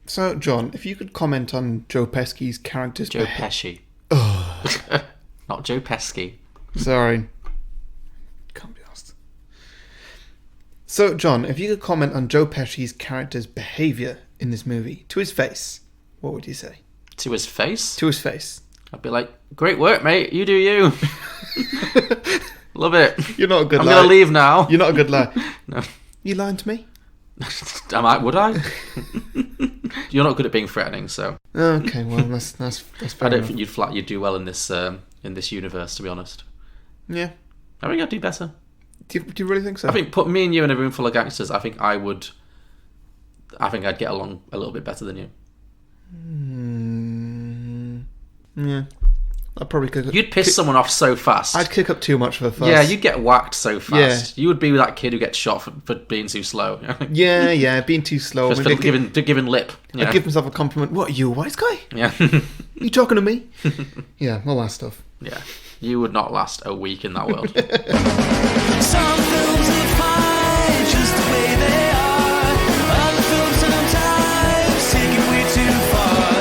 So, John, if you could comment on Joe Pesci's character's... Joe Pesci. Ugh. Not Joe Pesci. Sorry. Can't be asked. So, John, if you could comment on Joe Pesci's character's behaviour in this movie, to his face, what would you say? To his face? To his face. I'd be like, great work, mate. You do you. Love it. You're not a good I'm liar. going to leave now. You're not a good liar. No. You lying to me? Would I? You're not good at being threatening, so... Okay, well, that's fair I don't enough. think you'd do well in this universe, to be honest. Yeah. I think I'd do better. Do you really think so? I think put me and you in a room full of gangsters, I think I'd get along a little bit better than you. Yeah. I probably could... You'd piss someone off so fast. I'd kick up too much for the fuss. Yeah, you'd get whacked so fast. Yeah. You would be that kid who gets shot for being too slow. Yeah, being too slow. Just for giving lip. I'd give myself a compliment. What, are you a wise guy? Yeah. You talking to me? Yeah, all that stuff. Yeah. You would not last a week in that world. Some films are fine just the way they are. Other films sometimes take it way too far.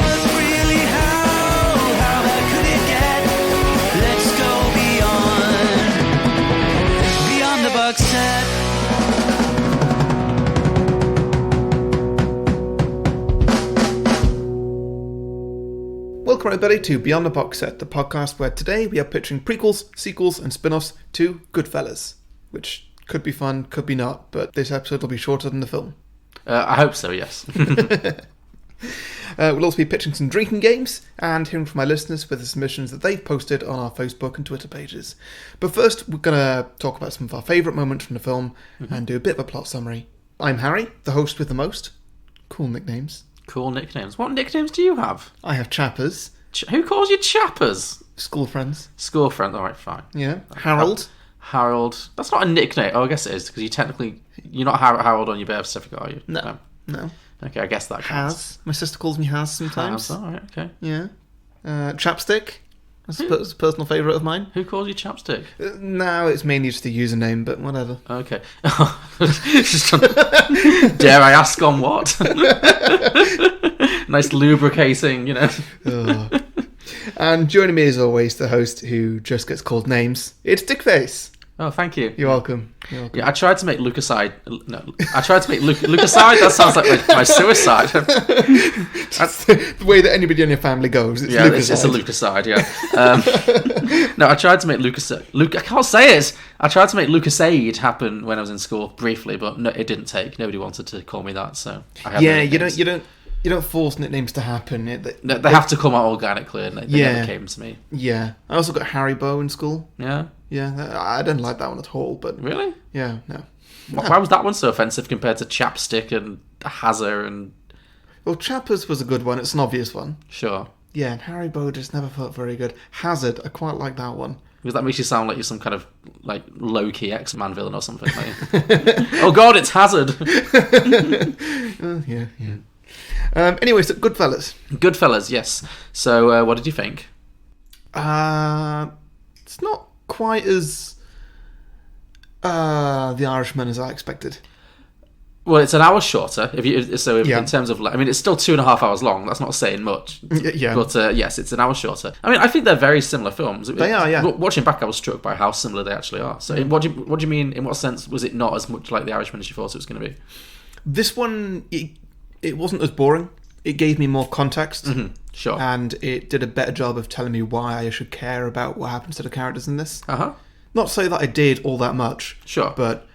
But really, how bad could it get? Let's go beyond the box set. Welcome everybody to Beyond the Box Set, the podcast where today we are pitching prequels, sequels and spin-offs to Goodfellas, which could be fun, could be not, but this episode will be shorter than the film. I hope so, yes. We'll also be pitching some drinking games and hearing from my listeners with the submissions that they've posted on our Facebook and Twitter pages. But first, we're going to talk about some of our favourite moments from the film and do a bit of a plot summary. I'm Harry, the host with the most. Cool nicknames. Cool nicknames. What nicknames do you have? I have Chappers. Who calls you Chappers? School friends. School friends. All right, fine. Yeah. Harold. Harold. That's not a nickname. Oh, I guess it is, because you're not Harold on your birth certificate, are you? No. Okay, I guess that counts. Haz. My sister calls me Haz sometimes. All right, okay. Yeah. Chapstick. That's a personal favourite of mine. Who calls you Chapstick? No, it's mainly just a username, but whatever. Okay. Dare I ask on what? Nice lubricating, Oh. And joining me as always, the host who just gets called names, it's Dickface. Oh, thank you. You're welcome. Yeah, I tried to make Lucaside. No, I tried to make Lucaside. That sounds like my suicide. That's the way that anybody in your family goes. It's It's a Lucaside. Yeah. No, I tried to make I can't say it. I tried to make Lucasade happen when I was in school briefly, but no, it didn't take. Nobody wanted to call me that, so I had you don't force nicknames to happen. They have to come out organically, and they never came to me. Yeah, I also got Haribo in school. Yeah. Yeah, I didn't like that one at all. But really, yeah, no. Why was that one so offensive compared to Chapstick and Hazard and? Well, Chappers was a good one. It's an obvious one. Sure. Yeah, and Haribo just never felt very good. Hazard, I quite like that one. Because that makes you sound like you're some kind of like low-key X-Man villain or something. Oh God, it's Hazard. Yeah. Anyway, so Goodfellas. Goodfellas, yes. So, what did you think? It's not quite as The Irishman as I expected. Well, it's an hour shorter. In terms of, it's still 2.5 hours long. That's not saying much. Yeah. But yes, it's an hour shorter. I mean, I think they're very similar films. They are, yeah. Watching back, I was struck by how similar they actually are. So, what do you mean? In what sense was it not as much like The Irishman as you thought it was going to be? This one, it wasn't as boring. It gave me more context. Mm-hmm. Sure. And it did a better job of telling me why I should care about what happens to the characters in this. Uh-huh. Not to say that I did all that much. Sure. But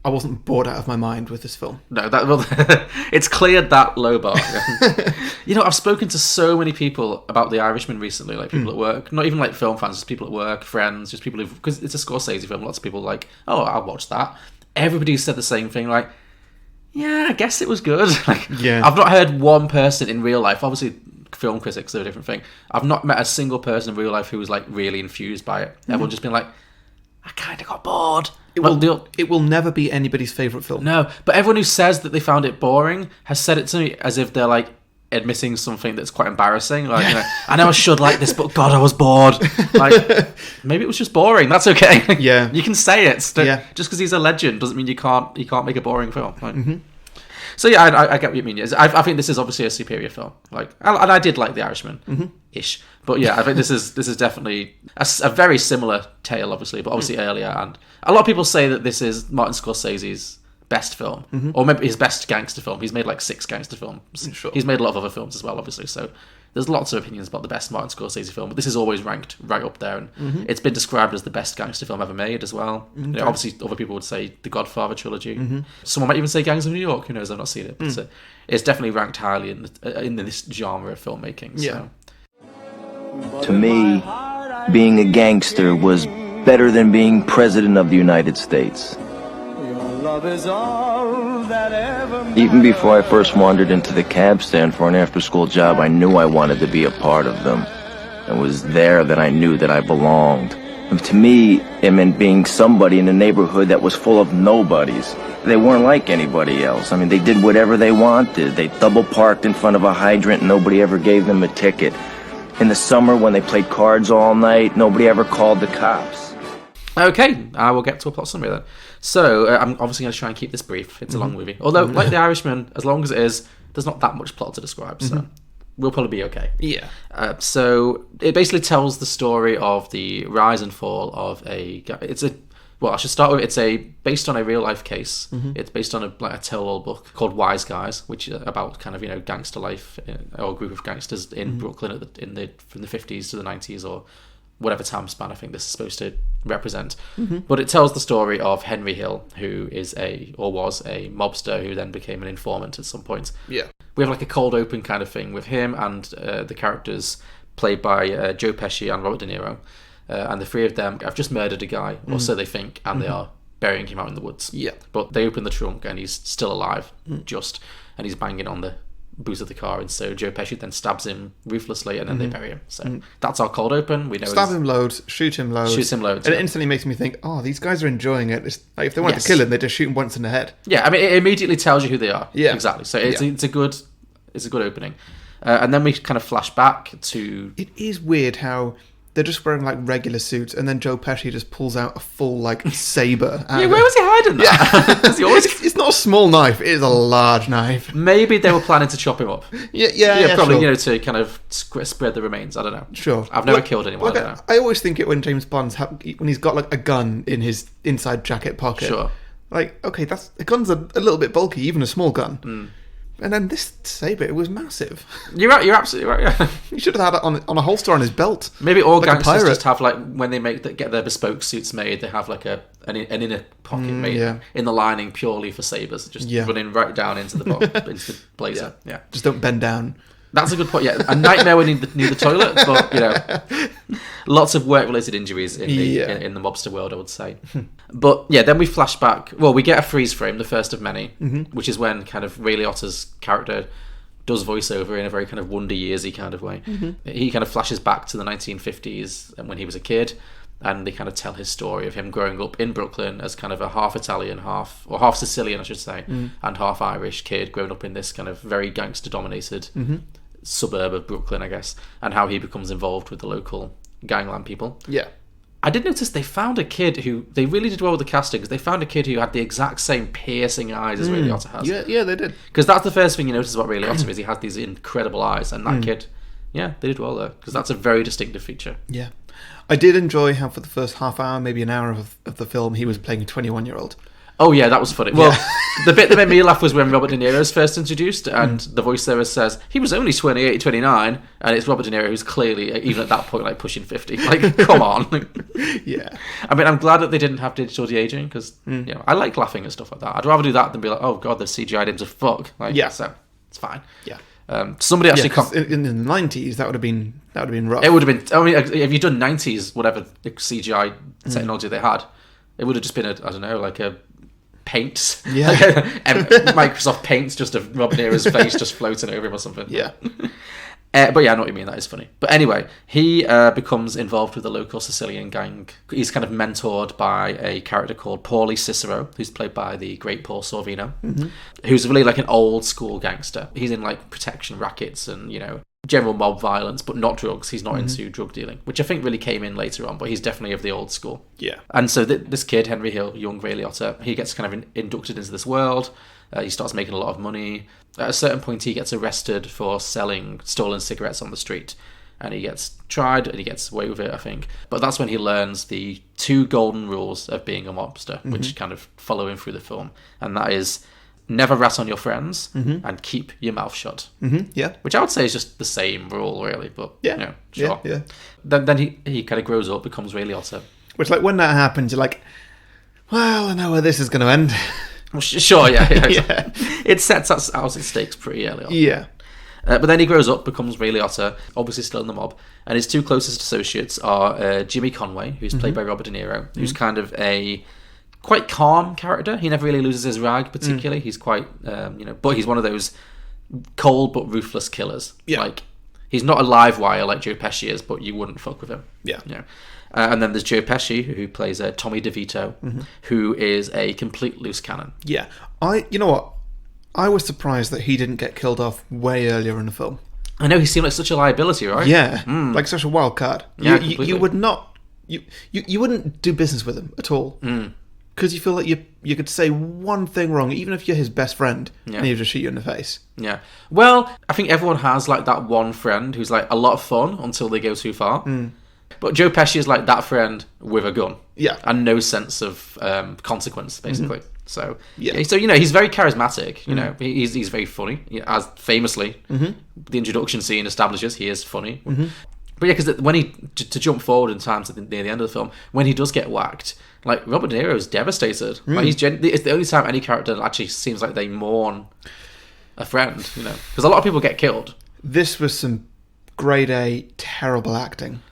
I wasn't bored out of my mind with this film. No, it's cleared that low bar. Yeah. I've spoken to so many people about The Irishman recently, like people at work, not even like film fans, just people at work, friends, just people because it's a Scorsese film, lots of people are like, oh, I'll watch that. Everybody said the same thing, like, yeah, I guess it was good. Yeah. I've not heard one person in real life, obviously film critics are a different thing, I've not met a single person in real life who was like really infused by it. Everyone just been like, I kind of got bored. It will never be anybody's favourite film. No, but everyone who says that they found it boring has said it to me as if they're like admitting something that's quite embarrassing. Like, I know I should like this, but God, I was bored. Like, maybe it was just boring. That's okay. Yeah, you can say it. Yeah. Just because he's a legend doesn't mean you can't make a boring film. Like, So yeah, I get what you mean. Yes, I think this is obviously a superior film. Like, and I did like The Irishman, ish. But yeah, I think this is definitely a very similar tale, obviously, but obviously earlier. And a lot of people say that this is Martin Scorsese's best film, or maybe his best gangster film. He's made like 6 gangster films. Sure. He's made a lot of other films as well, obviously. So there's lots of opinions about the best Martin Scorsese film, but this is always ranked right up there, and it's been described as the best gangster film ever made as well. You know, obviously, other people would say the Godfather trilogy. Someone might even say Gangs of New York. Who knows? I've not seen it, but it's definitely ranked highly in this genre of filmmaking. So. To me, being a gangster was better than being president of the United States. Even before I first wandered into the cab stand for an after-school job, I knew I wanted to be a part of them. It was there that I knew that I belonged. And to me, it meant being somebody in a neighborhood that was full of nobodies. They weren't like anybody else. I mean, they did whatever they wanted. They double parked in front of a hydrant and nobody ever gave them a ticket. In the summer, when they played cards all night, nobody ever called the cops. Okay, I will get to a plot summary then. So, I'm obviously going to try and keep this brief. It's a long movie. Although, like The Irishman, as long as it is, there's not that much plot to describe, so we'll probably be okay. Yeah. So, it basically tells the story of the rise and fall of well, I should start with, based on a real life case. It's based on a tell-all book called Wise Guys, which is about kind of, you know, gangster life, or a group of gangsters in Brooklyn from the 50s to the 90s, or whatever time span I think this is supposed to represent. But it tells the story of Henry Hill, who was a mobster who then became an informant at some point. Yeah. We have like a cold open kind of thing with him and the characters played by Joe Pesci and Robert De Niro. And the 3 of them have just murdered a guy, or so they think, and they are burying him out in the woods. Yeah. But they open the trunk and he's still alive, and he's banging on the boot of the car, and so Joe Pesci then stabs him ruthlessly, and then they bury him. So that's our cold open. We know Stab him loads, shoot him loads. And it instantly makes me think, oh, these guys are enjoying it. It's like if they wanted to kill him, they just shoot him once in the head. Yeah, I mean, it immediately tells you who they are. Yeah. Exactly. So it's a good opening. And then we kind of flash back to... It is weird how they're just wearing like regular suits, and then Joe Pesci just pulls out a full like saber. Yeah, where was he hiding that? Yeah. It's not a small knife; it is a large knife. Maybe they were planning to chop him up. Yeah, probably. Sure. You know, to kind of spread the remains. I don't know. Sure. I've never killed anyone. I don't know. I always think it when James Bond's when he's got like a gun in his inside jacket pocket. Sure. Like, okay, the gun's a little bit bulky, even a small gun. And then this saber, it was massive. You're right. You're absolutely right. Yeah. He should have had it on a holster on his belt. Maybe all like gangsters just have like when they get their bespoke suits made, they have like an inner pocket made in the lining purely for sabers, just running right down into the into the blazer. Yeah. Just don't bend down. That's a good point. Yeah, a nightmare when you need the toilet, but you know, lots of work-related injuries in the mobster world, I would say. But yeah, then we flash back. Well, we get a freeze frame, the first of many, which is when kind of Ray Liotta's character does voiceover in a very kind of Wonder Yearsy kind of way. He kind of flashes back to the 1950s and when he was a kid, and they kind of tell his story of him growing up in Brooklyn as kind of a half Italian, half Sicilian, I should say, and half Irish kid growing up in this kind of very gangster-dominated suburb of Brooklyn, I guess, and how he becomes involved with the local gangland people. Yeah. I did notice they found a kid who, they really did well with the casting, because they found a kid who had the exact same piercing eyes as Ray Liotta has. Yeah, they did. Because that's the first thing you notice about Ray Liotta is he has these incredible eyes, and that kid, they did well there, because that's a very distinctive feature. Yeah. I did enjoy how for the first half hour, maybe an hour of the film, he was playing a 21-year-old. Oh yeah, that was funny. Well, the bit that made me laugh was when Robert De Niro is first introduced, and the voiceover says he was only 28, 29, and it's Robert De Niro who's clearly, even at that point, like pushing 50. Like, come on. Yeah. I mean, I'm glad that they didn't have digital de-aging, because you know, I like laughing at stuff like that. I'd rather do that than be like, oh god, the CGI'd him to fuck. Like, so it's fine. Yeah. Somebody actually in the 90s that would have been rough. It would have been. I mean, if you'd done 90s, whatever CGI technology they had, it would have just been like a Paint. Yeah. Microsoft Paint's just a Robert De Niro's face just floating over him or something. Yeah. But yeah, I know what you mean. That is funny. But anyway, he becomes involved with the local Sicilian gang. He's kind of mentored by a character called Paulie Cicero, who's played by the great Paul Sorvino, who's really like an old school gangster. He's in like protection rackets and, you know, general mob violence, but not drugs. He's not into drug dealing, which I think really came in later on, but he's definitely of the old school. Yeah. And so this kid, Henry Hill, young Ray Liotta, he gets kind of inducted into this world. He starts making a lot of money. At a certain point, he gets arrested for selling stolen cigarettes on the street. And he gets tried and he gets away with it, I think. But that's when he learns the 2 golden rules of being a mobster, which kind of follow him through the film. And that is never rat on your friends and keep your mouth shut. Yeah. Which I would say is just the same rule, really. But, Yeah. sure. Yeah. Then he kind of grows up, becomes Ray Liotta. Which, like, when that happens, you're like, well, I know where this is going to end. Well, sure, yeah. Yeah. It sets out its stakes pretty early on. Yeah. But then he grows up, becomes Ray Liotta, obviously still in the mob, and his 2 closest associates are Jimmy Conway, who's played by Robert De Niro, who's kind of a quite calm character. He never really loses his rag, particularly. He's quite, but he's one of those cold but ruthless killers. Yeah. Like, he's not a live wire like Joe Pesci is, but you wouldn't fuck with him. Yeah. And then there's Joe Pesci, who plays Tommy DeVito, who is a complete loose cannon. Yeah. You know what? I was surprised that he didn't get killed off way earlier in the film. I know, he seemed like such a liability, right? Yeah. Like such a wild card. Yeah, you completely. would not... You wouldn't do business with him at all. Because you feel like you could say one thing wrong, even if you're his best friend, and he'll just shoot you in the face. Yeah. Well, I think everyone has, like, that one friend who's, like, a lot of fun until they go too far. But Joe Pesci is, like, that friend with a gun. Yeah. And no sense of consequence, basically. So, he's very charismatic. You know, he's very funny. As famously, the introduction scene establishes, he is funny. But yeah, because when to jump forward in time to near the end of the film, when he does get whacked, like, Robert De Niro is devastated. Like, it's the only time any character actually seems like they mourn a friend, you know. Because a lot of people get killed. This was some grade A terrible acting.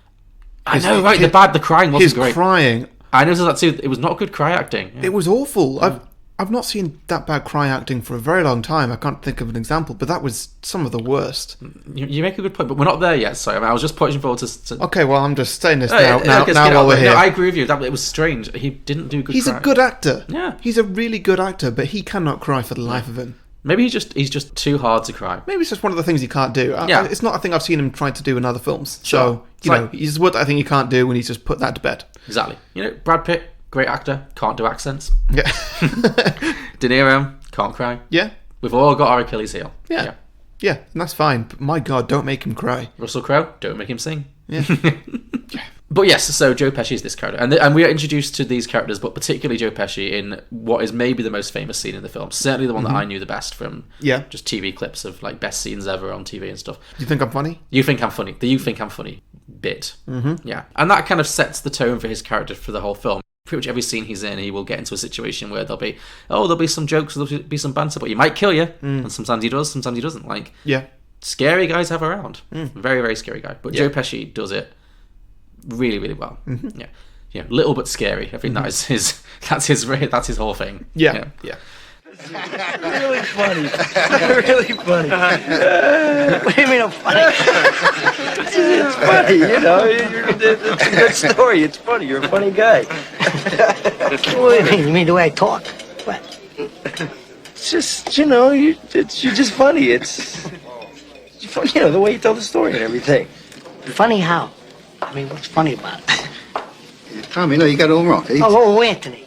I know, right? The crying wasn't great. His crying. I noticed that too. It was not good cry acting. Yeah. It was awful. I've not seen that bad cry acting for a very long time. I can't think of an example, but that was some of the worst. You make a good point, but we're not there yet. So I was just pushing forward to... Okay, well, I'm just saying this now while we're here. No, I agree with you. It was strange. He didn't do good. He's a good actor. Yeah, he's a really good actor, but he cannot cry for the life of him. Maybe he's just too hard to cry. Maybe it's just one of the things he can't do. It's not a thing I've seen him try to do in other films. Sure. So, he's what I think he can't do, and he's just put that to bed. Exactly. You know, Brad Pitt, great actor, can't do accents. Yeah. De Niro, can't cry. Yeah. We've all got our Achilles heel. Yeah, and that's fine. But my God, don't make him cry. Russell Crowe, don't make him sing. Yeah. But yes, so Joe Pesci is this character. And we are introduced to these characters, but particularly Joe Pesci, in what is maybe the most famous scene in the film. Certainly the one that I knew the best from just TV clips of, like, best scenes ever on TV and stuff. Do you think I'm funny? You think I'm funny. The you think I'm funny bit. Yeah. And that kind of sets the tone for his character for the whole film. Pretty much every scene he's in, he will get into a situation where there'll be some jokes, there'll be some banter, but he might kill you. And sometimes he does, sometimes he doesn't. Like, scary guys have around. Very, very scary guy. But Joe Pesci does it really, really well. Yeah, little but scary. I think that's his whole thing. Yeah. Really funny. Really funny. What do you mean I'm funny? It's funny, you know. It's a good story. It's funny. You're a funny guy. What do you mean? You mean the way I talk? What? It's just, you're just funny. It's the way you tell the story and everything. Funny how? I mean, what's funny about it? Tommy, no, you got it all wrong. Oh, Anthony.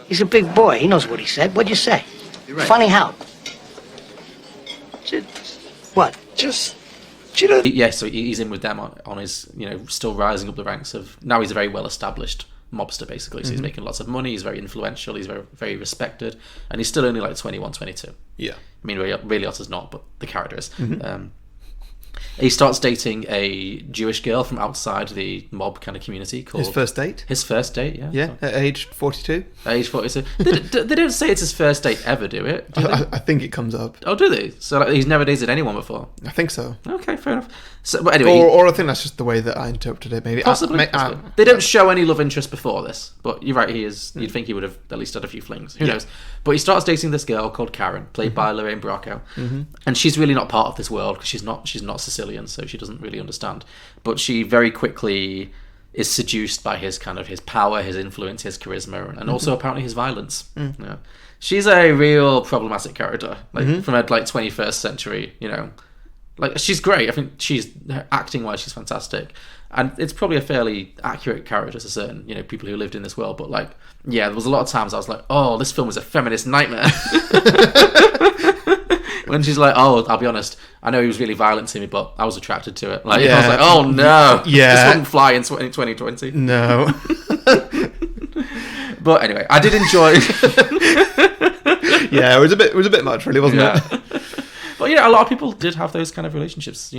He's a big boy. He knows what he said. What'd you say? You're right. Funny how? What? Just, Yeah, so he's in with them on his, still rising up the ranks of... Now he's a very well-established mobster, basically. So he's making lots of money. He's very influential. He's very, very respected. And he's still only like 21, 22. Yeah. I mean, Ray Liotta's not, but the character is. He starts dating a Jewish girl from outside the mob kind of community called... His first date? His first date, yeah. Yeah, at age 42? At age 42. They don't say it's his first date ever, do it? I think it comes up. Oh, do they? So he's never dated anyone before? I think so. Okay, fair enough. So, but anyway... Or I think that's just the way that I interpreted it, maybe. Possibly. They don't show any love interest before this, but you're right, he is... You'd think he would have at least had a few flings. Who knows? But he starts dating this girl called Karen, played by Lorraine Bracco. And she's really not part of this world, because she's not Sicilian, so she doesn't really understand. But she very quickly is seduced by his power, his influence, his charisma, and also apparently his violence. Yeah. She's a real problematic character, from a 21st century, Like, she's great. I think acting-wise, she's fantastic. And it's probably a fairly accurate character to certain, people who lived in this world. But, like, yeah, there was a lot of times I was like, oh, this film is a feminist nightmare. When she's like, oh, I'll be honest, I know he was really violent to me, but I was attracted to it. Like, I was like, oh, no. Yeah. This wouldn't fly in 2020. No. But anyway, I did enjoy... Yeah, it was a bit much, really, wasn't it? But a lot of people did have those kind of relationships,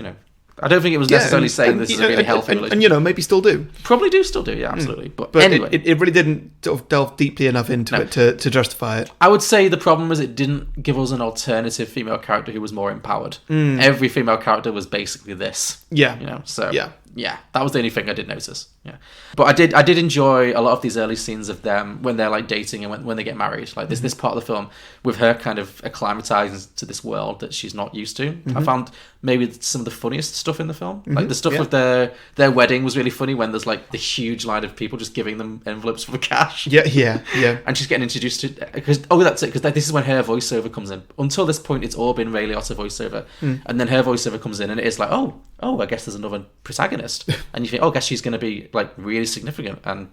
I don't think it was necessarily saying this is a really healthy relationship. And maybe still do. Probably do still do, yeah, absolutely. But anyway. it It really didn't sort of delve deeply enough into it to justify it. I would say the problem was it didn't give us an alternative female character who was more empowered. Every female character was basically this. Yeah. So yeah, that was the only thing I did notice. Yeah, but I did enjoy a lot of these early scenes of them when they're like dating and when they get married. Like this part of the film with her kind of acclimatizing to this world that she's not used to. I found maybe some of the funniest stuff in the film. Like the stuff with their wedding was really funny when there's like the huge line of people just giving them envelopes for cash. Yeah. And she's getting introduced to that's it, because this is when her voiceover comes in. Until this point, it's all been Ray Liotta voiceover, and then her voiceover comes in, and it is like, oh, I guess there's another protagonist, and you think, oh, I guess she's going to be like really significant, and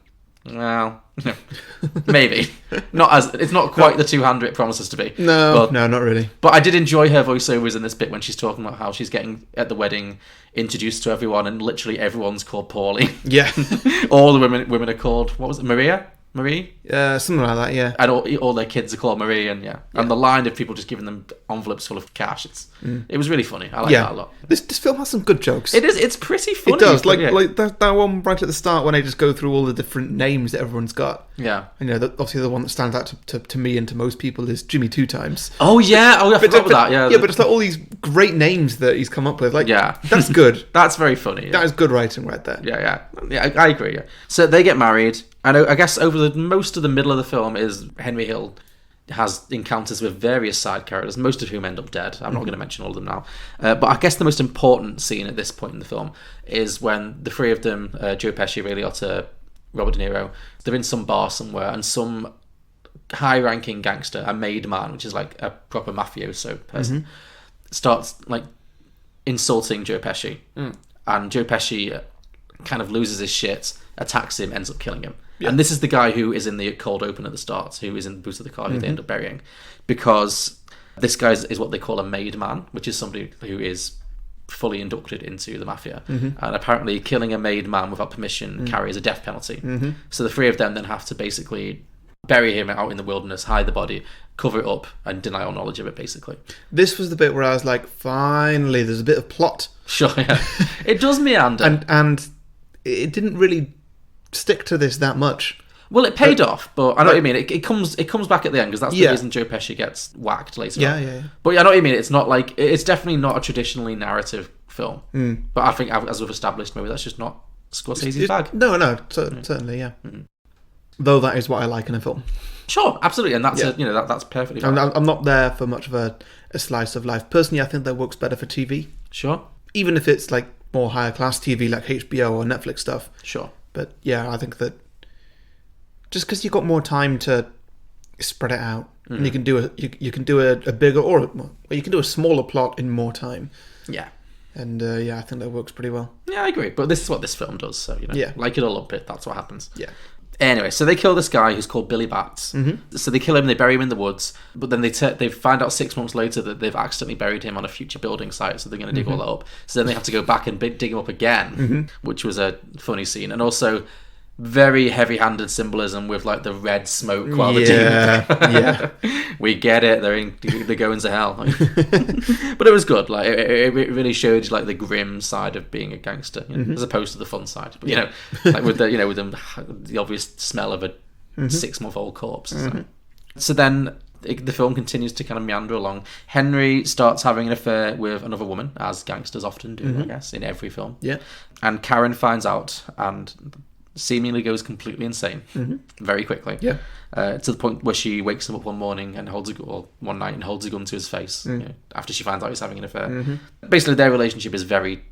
well, maybe not it's not quite the two-hander it promises to be. No, not really. But I did enjoy her voiceovers in this bit when she's talking about how she's getting at the wedding introduced to everyone, and literally everyone's called Paulie. Yeah. All the women are called, what was it, Marie? Something like that, yeah. And all their kids are called Marie, and and the line of people just giving them envelopes full of cash. It was really funny. I like that a lot. This film has some good jokes. It is. It's pretty funny. It does. Like that one right at the start when they just go through all the different names that everyone's got. Yeah. Obviously the one that stands out to me and to most people is Jimmy Two Times. Oh yeah. Oh, I forgot about that. Yeah. Yeah, but it's like all these great names that he's come up with. Like, yeah, that's good. That's very funny. That is good writing right there. Yeah. I agree. Yeah. So they get married. And I guess over most of the middle of the film is Henry Hill has encounters with various side characters, most of whom end up dead. I'm not going to mention all of them now. But I guess the most important scene at this point in the film is when the three of them, Joe Pesci, Ray Liotta, Robert De Niro, they're in some bar somewhere, and some high-ranking gangster, a made man, which is like a proper mafioso person, starts like insulting Joe Pesci. And Joe Pesci kind of loses his shit, attacks him, ends up killing him. Yeah. And this is the guy who is in the cold open at the start, who is in the boot of the car, who they end up burying. Because this guy is what they call a made man, which is somebody who is fully inducted into the mafia. And apparently killing a made man without permission carries a death penalty. So the three of them then have to basically bury him out in the wilderness, hide the body, cover it up, and deny all knowledge of it, basically. This was the bit where I was like, finally, there's a bit of plot. Sure, yeah. It does meander. And it didn't really stick to this that much. Well, it paid off, but I know what you mean. It comes back at the end, because that's the reason Joe Pesci gets whacked later on. Yeah. But I know what you mean. It's not like, it's definitely not a traditionally narrative film. But I think, as we've established, maybe that's just not Scorsese's bag. No, certainly, yeah. Though that is what I like in a film. Sure, absolutely, and that's that's perfectly fine. I'm not there for much of a slice of life. Personally, I think that works better for TV. Sure. Even if it's like more higher class TV, like HBO or Netflix stuff. Sure. But yeah, I think that just because you've got more time to spread it out, and you can do a bigger or you can do a smaller plot in more time. Yeah. And I think that works pretty well. Yeah, I agree. But this is what this film does, so like it or lump it, that's what happens. Yeah. Anyway, so they kill this guy who's called Billy Bats. So they kill him, they bury him in the woods, but then they find out 6 months later that they've accidentally buried him on a future building site, so they're going to dig all that up. So then they have to go back and dig him up again, which was a funny scene. And also very heavy-handed symbolism with like the red smoke while they're digging. We get it, they're going to hell. But it was good. Like it really showed like the grim side of being a gangster, as opposed to the fun side. But like with the obvious smell of a 6-month-old corpse. So then the film continues to kind of meander along. Henry starts having an affair with another woman, as gangsters often do, I guess, in every film. Yeah. And Karen finds out and seemingly goes completely insane very quickly. Yeah. To the point where she wakes him up one morning and one night and holds a gun to his face after she finds out he's having an affair. Basically, their relationship is very,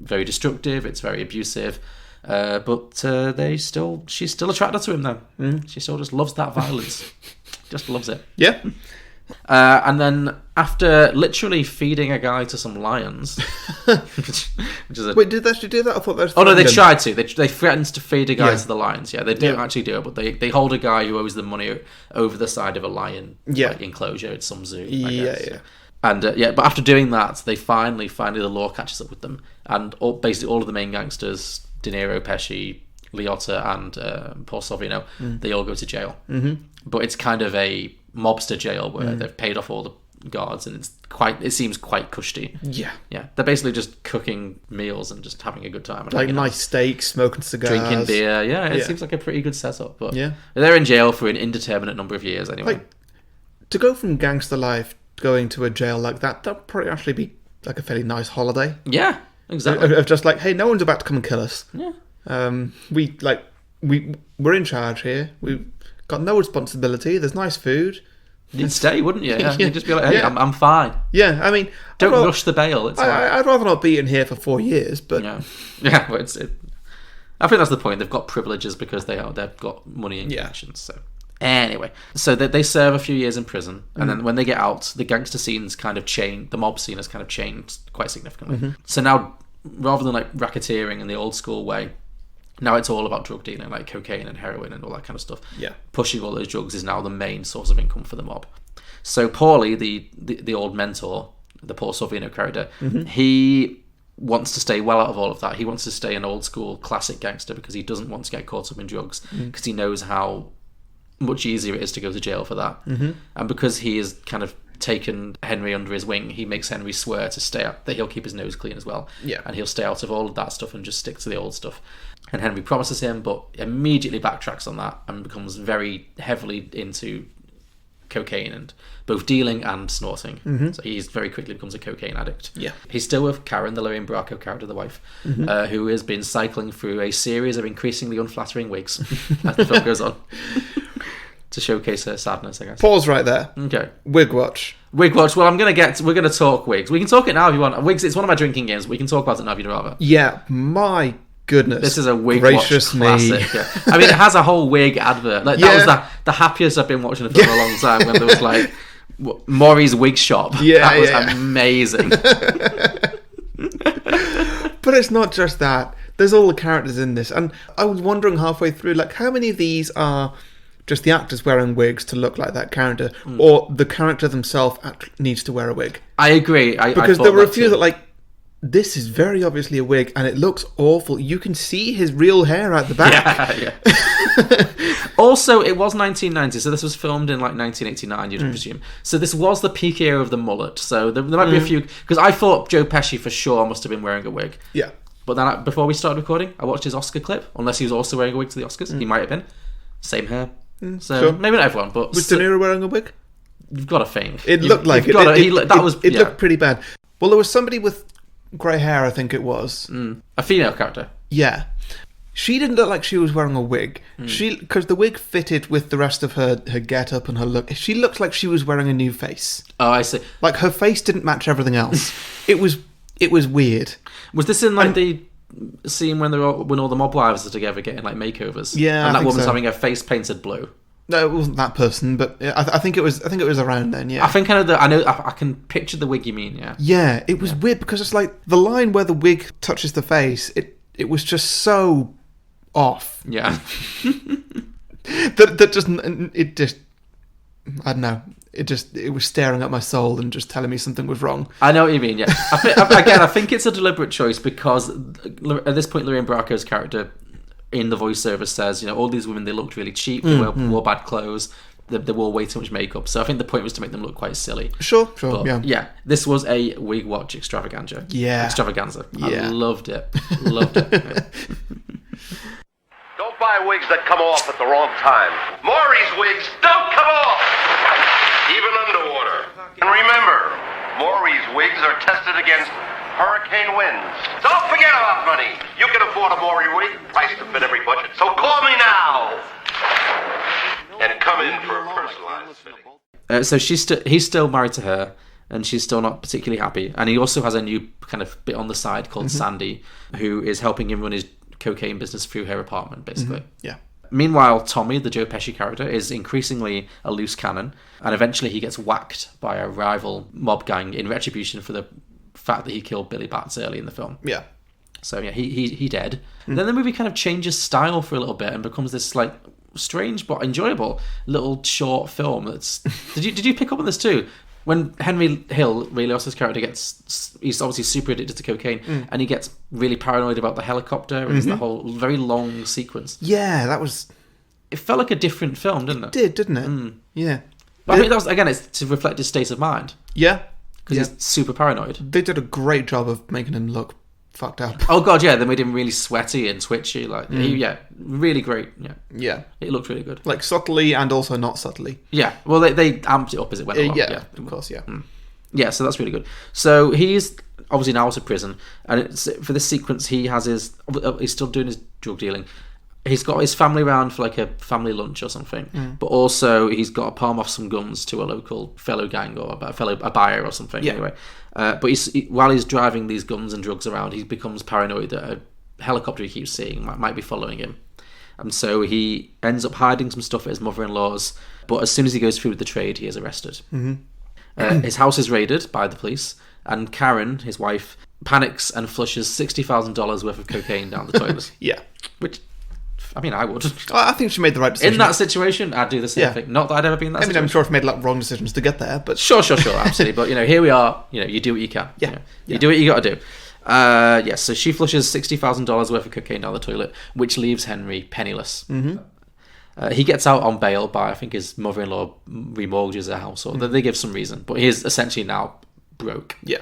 very destructive. It's very abusive. But she's still attracted to him though. She still just loves that violence. Just loves it. Yeah. And then after literally feeding a guy to some lions, which is a... Wait, did they actually do that? I thought they Oh no, they tried to. They threatened to feed a guy Yeah. to the lions. Yeah, they don't actually do it, but they hold a guy who owes them money over the side of a lion enclosure at some zoo. I guess. Yeah. And but after doing that, they finally the law catches up with them, and basically all of the main gangsters, DeNiro, Pesci, Liotta, and Paul Sorvino, they all go to jail. Mm-hmm. But it's kind of a mobster jail where they've paid off all the guards, and it seems quite cushy. Yeah. They're basically just cooking meals and just having a good time, and Like nice steaks, smoking cigars, drinking beer. It seems like a pretty good setup. But Yeah. they're in jail for an indeterminate number of years anyway. Like, to go from gangster life going to a jail like that'd probably actually be like a fairly nice holiday. Yeah, exactly. Of just like, hey, no one's about to come and kill us. Yeah. We're in charge here. We've got no responsibility. There's nice food. You'd stay, wouldn't you? Yeah. Yeah. You'd just be like, hey, Yeah. I'm fine. Yeah, I mean, Don't rush the bail. It's I'd rather not be in here for 4 years, but yeah. But I think that's the point. They've got privileges because they've got money and connections. So anyway, so they serve a few years in prison, and then when they get out, the gangster scene's kind of changed. The mob scene has kind of changed quite significantly. So now, rather than like racketeering in the old school way, now it's all about drug dealing, like cocaine and heroin and all that kind of stuff. Yeah. Pushing all those drugs is now the main source of income for the mob. So Paulie, the old mentor, the Paul Sorvino character, he wants to stay well out of all of that. He wants to stay an old school classic gangster because he doesn't want to get caught up in drugs, because he knows how much easier it is to go to jail for that. And because he has kind of taken Henry under his wing, he makes Henry swear to stay out, that he'll keep his nose clean as well. Yeah. And he'll stay out of all of that stuff and just stick to the old stuff. And Henry promises him, but immediately backtracks on that and becomes very heavily into cocaine, and both dealing and snorting. So he very quickly becomes a cocaine addict. Yeah. He's still with Karen, the Lorraine Bracco character, the wife, who has been cycling through a series of increasingly unflattering wigs as the film goes on. To showcase her sadness, I guess. pause right there. Okay. Wig Watch. Wig Watch. Well, we're gonna talk wigs. We can talk it now if you want. Wigs. It's one of my drinking games. But we can talk about it now if you'd rather. Yeah, my goodness. This is a Wig Gracious Watch classic. Yeah. I mean, it has a whole wig advert. Like that was the happiest I've been watching a film in a long time. When there was like Maury's wig shop. Yeah, that was yeah. amazing. But it's not just that. There's all the characters in this, and I was wondering halfway through, like, how many of these are just the actors wearing wigs to look like that character, or the character themselves needs to wear a wig? I agree. Because there were a few that, like, this is very obviously a wig, and it looks awful. You can see his real hair at the back. Yeah. Also, it was 1990, so this was filmed in like 1989, you'd presume. So this was the peak era of the mullet. So there might be a few, because I thought Joe Pesci for sure must have been wearing a wig. Yeah. But then before we started recording, I watched his Oscar clip. Unless he was also wearing a wig to the Oscars, he might have been. Same hair. So sure. maybe not everyone, but Was De Niro wearing a wig? you've got to think. It looked like it. It looked pretty bad. Well, there was somebody with grey hair, I think it was. A female character. Yeah. She didn't look like she was wearing a wig. Because the wig fitted with the rest of her get-up and her look. She looked like she was wearing a new face. Oh, I see. Like, her face didn't match everything else. It was weird. Was this in like the scene when all the mob wives are together getting like makeovers? Yeah, and I that think woman's so. having her face painted blue. No, it wasn't that person, but I think it was around then, yeah. I think I can picture the wig you mean, yeah. Yeah, it was weird because it's like the line where the wig touches the face, it was just so off. Yeah. that just I don't know. It was staring at my soul and just telling me something was wrong. I know what you mean, yeah. I think it's a deliberate choice because at this point Lorraine Bracco's character in the voiceover says, all these women, they looked really cheap, they wore bad clothes, they wore way too much makeup. So I think the point was to make them look quite silly. Sure, But, yeah. This was a Wig Watch extravaganza. Yeah. I loved it. Yeah. Don't buy wigs that come off at the wrong time. Maury's wigs don't come off, even underwater. And remember, Maury's wigs are tested against hurricane winds. Don't forget about money. You can afford a Maury wig, priced to fit every budget. So call me now and come in for a personalized fitting. So he's still married to her, and she's still not particularly happy. And he also has a new kind of bit on the side called Sandy, who is helping him run his cocaine business through her apartment, basically. Yeah. Meanwhile, Tommy, the Joe Pesci character, is increasingly a loose cannon, and eventually he gets whacked by a rival mob gang in retribution for the fact that he killed Billy Batts early in the film. Yeah. So yeah, he dead. Then the movie kind of changes style for a little bit and becomes this like strange but enjoyable little short film. That's did you pick up on this too? When Henry Hill, Ray Liotta's character, he's obviously super addicted to cocaine, and he gets really paranoid about the helicopter, and it's the whole very long sequence. Yeah, that was... It felt like a different film, didn't it? It did, didn't it? Yeah. But I think that was, again, it's to reflect his state of mind, Yeah. because he's super paranoid. They did a great job of making him look fucked up. Oh god, yeah, they made him really sweaty and twitchy, like really great. Yeah. It looked really good. Like subtly and also not subtly. Yeah, well they amped it up as it went along. Yeah, of course, yeah. Yeah, so that's really good. So he's obviously now out of prison, and for this sequence he's still doing his drug dealing. He's got his family around for like a family lunch or something, but also he's got to palm off some guns to a local fellow gang or a buyer or something. Yeah. Anyway, but while he's driving these guns and drugs around, he becomes paranoid that a helicopter he keeps seeing might be following him, and so he ends up hiding some stuff at his mother-in-law's. But as soon as he goes through with the trade, he is arrested. His house is raided by the police, and Karen, his wife, panics and flushes $60,000 worth of cocaine down the toilet. Yeah. Which, I mean, I would. I think she made the right decision. In that situation, I'd do the same thing. Not that I'd ever been in that situation. I'm sure I've made a lot of wrong decisions to get there, but... Sure, absolutely. But, here we are. You do what you can. Yeah. You do what you got to do. So she flushes $60,000 worth of cocaine down the toilet, which leaves Henry penniless. He gets out on bail by, I think, his mother-in-law remortgages a house, or they give some reason, but he's essentially now broke. Yeah.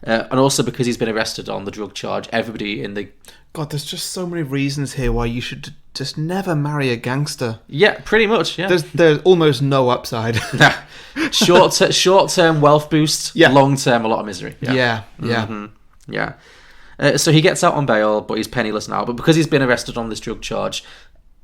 And also because he's been arrested on the drug charge, everybody in the... God, there's just so many reasons here why you should just never marry a gangster. Yeah, pretty much, yeah. There's almost no upside. Short-term wealth boost, long-term a lot of misery. Yeah. So he gets out on bail, but he's penniless now. But because he's been arrested on this drug charge,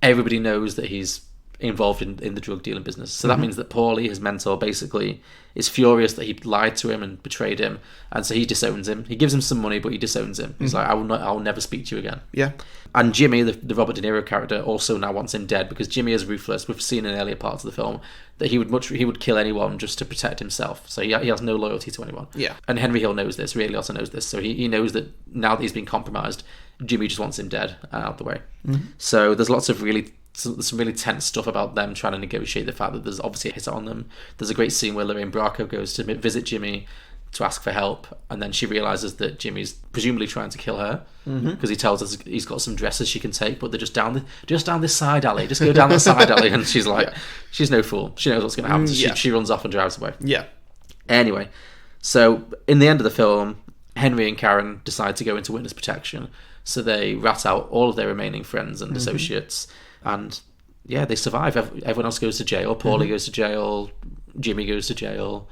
everybody knows that he's involved in the drug dealing business. So that means that Paulie, his mentor, basically is furious that he lied to him and betrayed him, and so he disowns him. He gives him some money, but he disowns him. He's like, I will never speak to you again. Yeah. And Jimmy, the Robert De Niro character, also now wants him dead because Jimmy is ruthless. We've seen in earlier parts of the film that he would kill anyone just to protect himself. So he has no loyalty to anyone. Yeah. And Henry Hill knows this. Ray Liotta knows this. So he knows that now that he's been compromised, Jimmy just wants him dead and out of the way. So there's lots of some really tense stuff about them trying to negotiate the fact that there's obviously a hit on them. There's a great scene where Lorraine Bracco goes to visit Jimmy to ask for help, and then she realizes that Jimmy's presumably trying to kill her because he tells us he's got some dresses she can take, but they're just down this side alley. Just go down that side alley, and she's like, she's no fool. She knows what's going to happen. So she runs off and drives away. Yeah. Anyway, so in the end of the film, Henry and Karen decide to go into witness protection, so they rat out all of their remaining friends and associates. And they survive. Everyone else goes to jail. Paulie goes to jail. Jimmy goes to jail.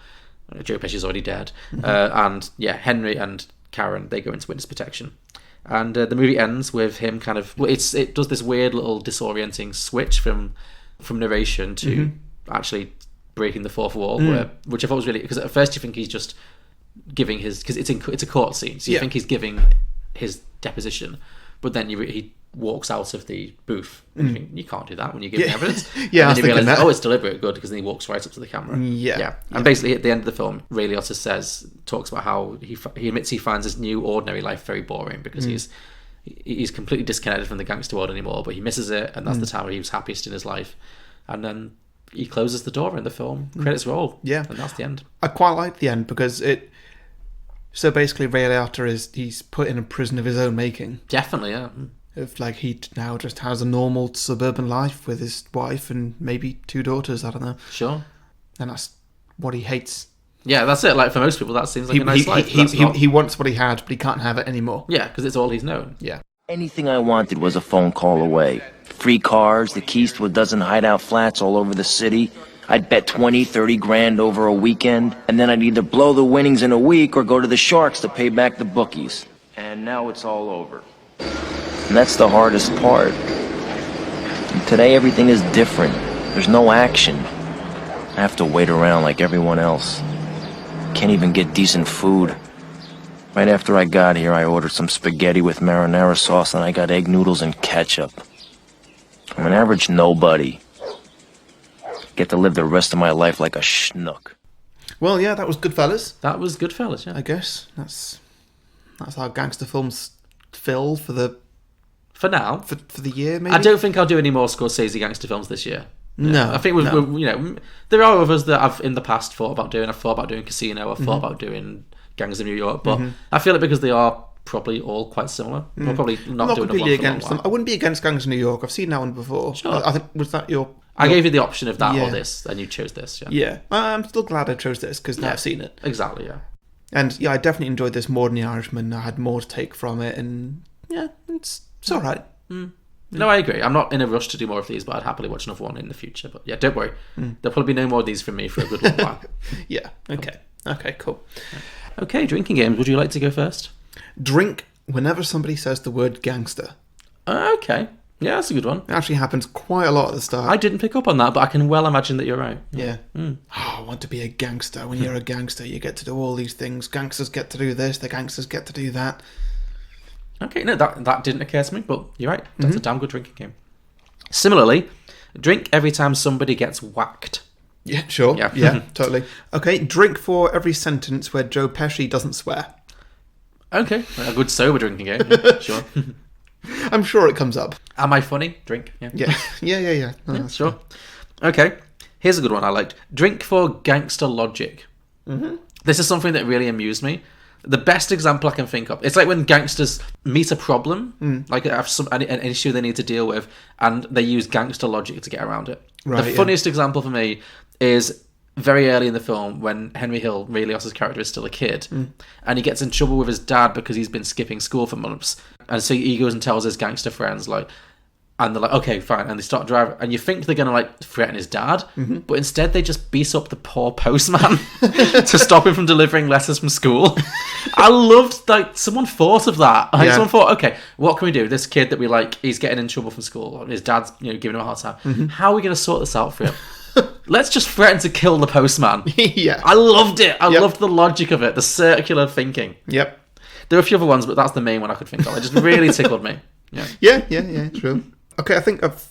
Joe Pesci's already dead. And Henry and Karen, they go into witness protection. And the movie ends with him kind of... Well, it does this weird little disorienting switch from narration to actually breaking the fourth wall, which I thought was really... Because at first you think he's just giving his... Because it's a court scene, so you think he's giving his deposition. But then he walks out of the booth and you think, you can't do that when you're giving evidence. And then you realise, it's deliberate, good, because then he walks right up to the camera. And basically at the end of the film, Ray Liotta talks about how he admits he finds his new ordinary life very boring because he's completely disconnected from the gangster world anymore, but he misses it, and that's the time where he was happiest in his life. And then he closes the door in the film, credits roll, and that's the end. I quite like the end because so basically Ray Liotta he's put in a prison of his own making. Definitely, yeah. If he now just has a normal suburban life with his wife and maybe 2 daughters, I don't know. Sure. And that's what he hates. Yeah, that's it. Like for most people, that seems like a nice life. He wants what he had, but he can't have it anymore. Yeah, because it's all he's known. Yeah. Anything I wanted was a phone call away. Free cars, the keys to a dozen hideout flats all over the city. I'd bet 20, 30 grand over a weekend, and then I'd either blow the winnings in a week or go to the Sharks to pay back the bookies. And now it's all over. And that's the hardest part. And today everything is different. There's no action. I have to wait around like everyone else. Can't even get decent food. Right after I got here, I ordered some spaghetti with marinara sauce, and I got egg noodles and ketchup. I'm an average nobody. Get to live the rest of my life like a schmuck. Well, yeah, that was Goodfellas. That was Goodfellas, yeah. I guess that's our gangster films fill for the now. For the year, maybe. I don't think I'll do any more Scorsese gangster films this year. No, I think we've you know, there are others that I've in the past thought about doing. I've thought about doing Casino. I've thought about doing Gangs of New York, but I feel like because they are probably all quite similar, we'll probably not I'm doing completely one for a long against them. while. I wouldn't be against Gangs of New York. I've seen that one before. Sure. I think was that your. I gave you the option of that Yeah. or this, and you chose this. Yeah, Yeah, I'm still glad I chose this because now I've seen it. exactly. Yeah. And yeah, I definitely enjoyed this more than The Irishman. I had more to take from it, and yeah, it's all right. No, I agree. I'm not in a rush to do more of these, but I'd happily watch another one in the future. But yeah, don't worry. There'll probably be no more of these from me for a good long while. Yeah. Okay. Cool. Okay, drinking games. Would you like to go first? Drink whenever somebody says the word gangster. Okay. Yeah, that's a good one. It actually happens quite a lot at the start. I didn't pick up on that, but I can well imagine that you're right. Yeah. Oh, I want to be a gangster. When you're a gangster, you get to do all these things. Gangsters get to do this. The gangsters get to do that. Okay, no, that didn't occur to me, but you're right. That's a damn good drinking game. Similarly, drink every time somebody gets whacked. Yeah, sure. Yeah. Yeah, totally. Okay, drink for every sentence where Joe Pesci doesn't swear. Okay, a good sober drinking game. Yeah, sure. I'm sure it comes up. Am I funny? Drink. Yeah. Yeah. No, that's Sure. Okay, here's a good one I liked. Drink for gangster logic. This is something that really amused me. The best example I can think of. It's like when gangsters meet a problem, like have an issue they need to deal with, and they use gangster logic to get around it. Right, the yeah. funniest example for me is very early in the film when Henry Hill, Ray Liotta's character, is still a kid, and he gets in trouble with his dad because he's been skipping school for months, and so he goes and tells his gangster friends, like, and they're like, okay, fine, and they start driving, and you think they're gonna like threaten his dad, but instead they just beat up the poor postman to stop him from delivering letters from school. I loved, like, someone thought of that. Like, Yeah. someone thought, okay, what can we do? This kid that we like, he's getting in trouble from school, his dad's, giving him a hard time. How are we gonna sort this out for him? Let's just threaten to kill the postman. Yeah. I loved it. I Yep. loved the logic of it, the circular thinking. Yep. There are a few other ones, but that's the main one I could think of. It just really tickled me. Yeah. Yeah, true. Okay, I think I've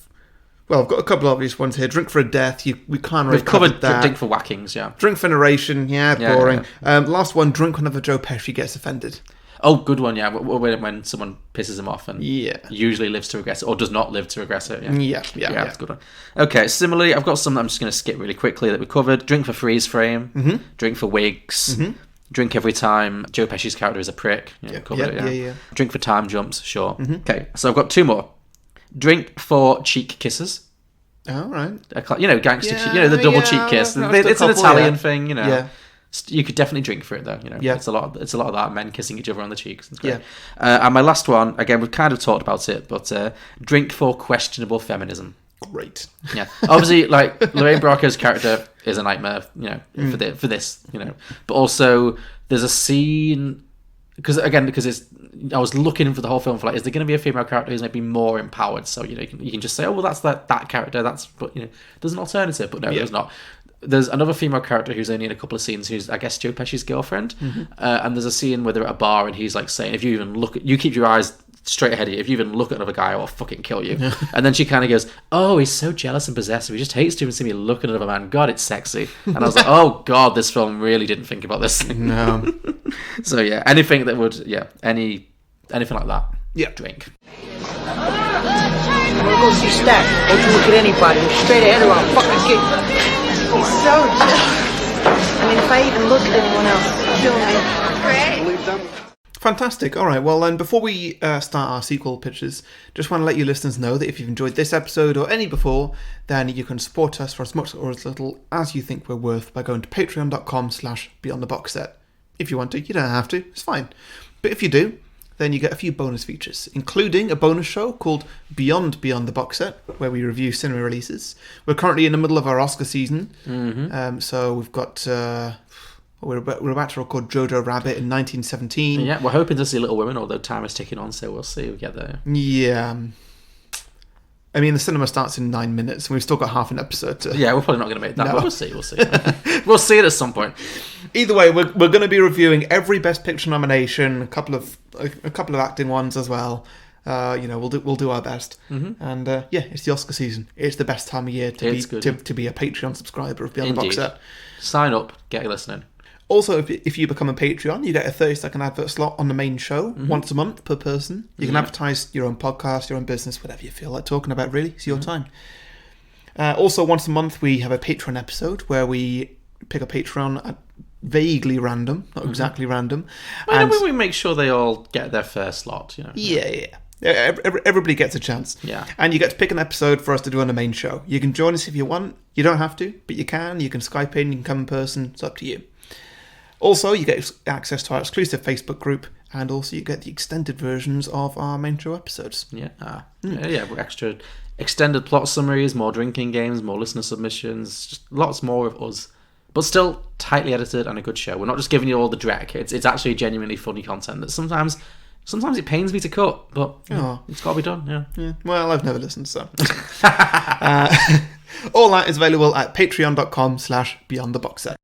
got a couple of obvious ones here. Drink for a death. We kind of We've covered that. drink for whackings, yeah. Drink for narration. Yeah, Yeah, boring. Last one. Drink whenever Joe Pesci gets offended. Oh, good one, yeah. When someone pisses him off and Yeah. usually lives to regret it, or does not live to regret it. Yeah, Yeah. that's a good one. Okay, similarly, I've got some that I'm just going to skip really quickly that we covered. Drink for freeze frame. Drink for wigs. Drink every time Joe Pesci's character is a prick. Covered it, yeah. Drink for time jumps, sure. Okay, so I've got two more. Drink for cheek kisses. All right. Gangster, Yeah, the double yeah, cheek kiss. I've noticed a It's an couple, Italian yeah. thing, Yeah. You could definitely drink for it though. Yeah. It's a lot of that, men kissing each other on the cheeks. It's great. Yeah. And my last one, again, we've kind of talked about it, but drink for questionable feminism. Great. Yeah, obviously, like Lorraine Bracco's character is a nightmare, for this, But also, there's a scene because it's. I was looking for the whole film for, like, is there going to be a female character who's maybe more empowered? So you can just say, oh well, that's that character. But there's an alternative, but no, there's not. There's another female character who's only in a couple of scenes who's, I guess, Joe Pesci's girlfriend. And there's a scene where they're at a bar and he's like saying, if you even look you keep your eyes straight ahead of you, if you even look at another guy, I'll fucking kill you. And then she kind of goes, oh, he's so jealous and possessive, he just hates to even see me look at another man, God, it's sexy. And I was like, oh god, this film really didn't think about this. No. So yeah, anything that would anything like that, drink. I'm gonna go see Stack. Don't you look at anybody. Look straight ahead or I'll fucking kick you. He's so jealous. I mean, if I even look at anyone else, he'll kill me. Great. Fantastic. All right. Well, then, before we start our sequel pitches, just want to let you listeners know that if you've enjoyed this episode or any before, then you can support us for as much or as little as you think we're worth by going to patreon.com/beyondtheboxset. If you want to, you don't have to. It's fine. But if you do, then you get a few bonus features, including a bonus show called Beyond the Box Set, where we review cinema releases. We're currently in the middle of our Oscar season, so we've got we're about to record Jojo Rabbit in 1917. Yeah, we're hoping to see Little Women, although time is ticking on, so we'll see if we get there. Yeah. I mean, the cinema starts in 9 minutes, and we've still got half an episode to... Yeah, we're probably not going to make that, No. but we'll see. We'll see it at some point. Either way, we're going to be reviewing every Best Picture nomination, a couple of acting ones as well, We'll do our best. And it's the Oscar season. It's the best time of year to be a Patreon subscriber of Beyond the Box Set. Sign up, get you listening. Also, if you become a Patreon, you get a 30-second advert slot on the main show once a month per person. You can advertise your own podcast, your own business, whatever you feel like talking about, really. It's your time. Also, once a month, we have a Patreon episode where we pick a Patreon at vaguely random, not exactly random. And we make sure they all get their fair slot, Yeah. Everybody gets a chance. Yeah. And you get to pick an episode for us to do on the main show. You can join us if you want. You don't have to, but you can. You can Skype in, you can come in person. It's up to you. Also, you get access to our exclusive Facebook group, and also you get the extended versions of our main show episodes. Yeah. Extra extended plot summaries, more drinking games, more listener submissions, just lots more of us. But still tightly edited and a good show. We're not just giving you all the dreck. It's actually genuinely funny content that sometimes it pains me to cut, but it's got to be done. Yeah. Well, I've never listened, so. All that is available at patreon.com/beyondtheboxset.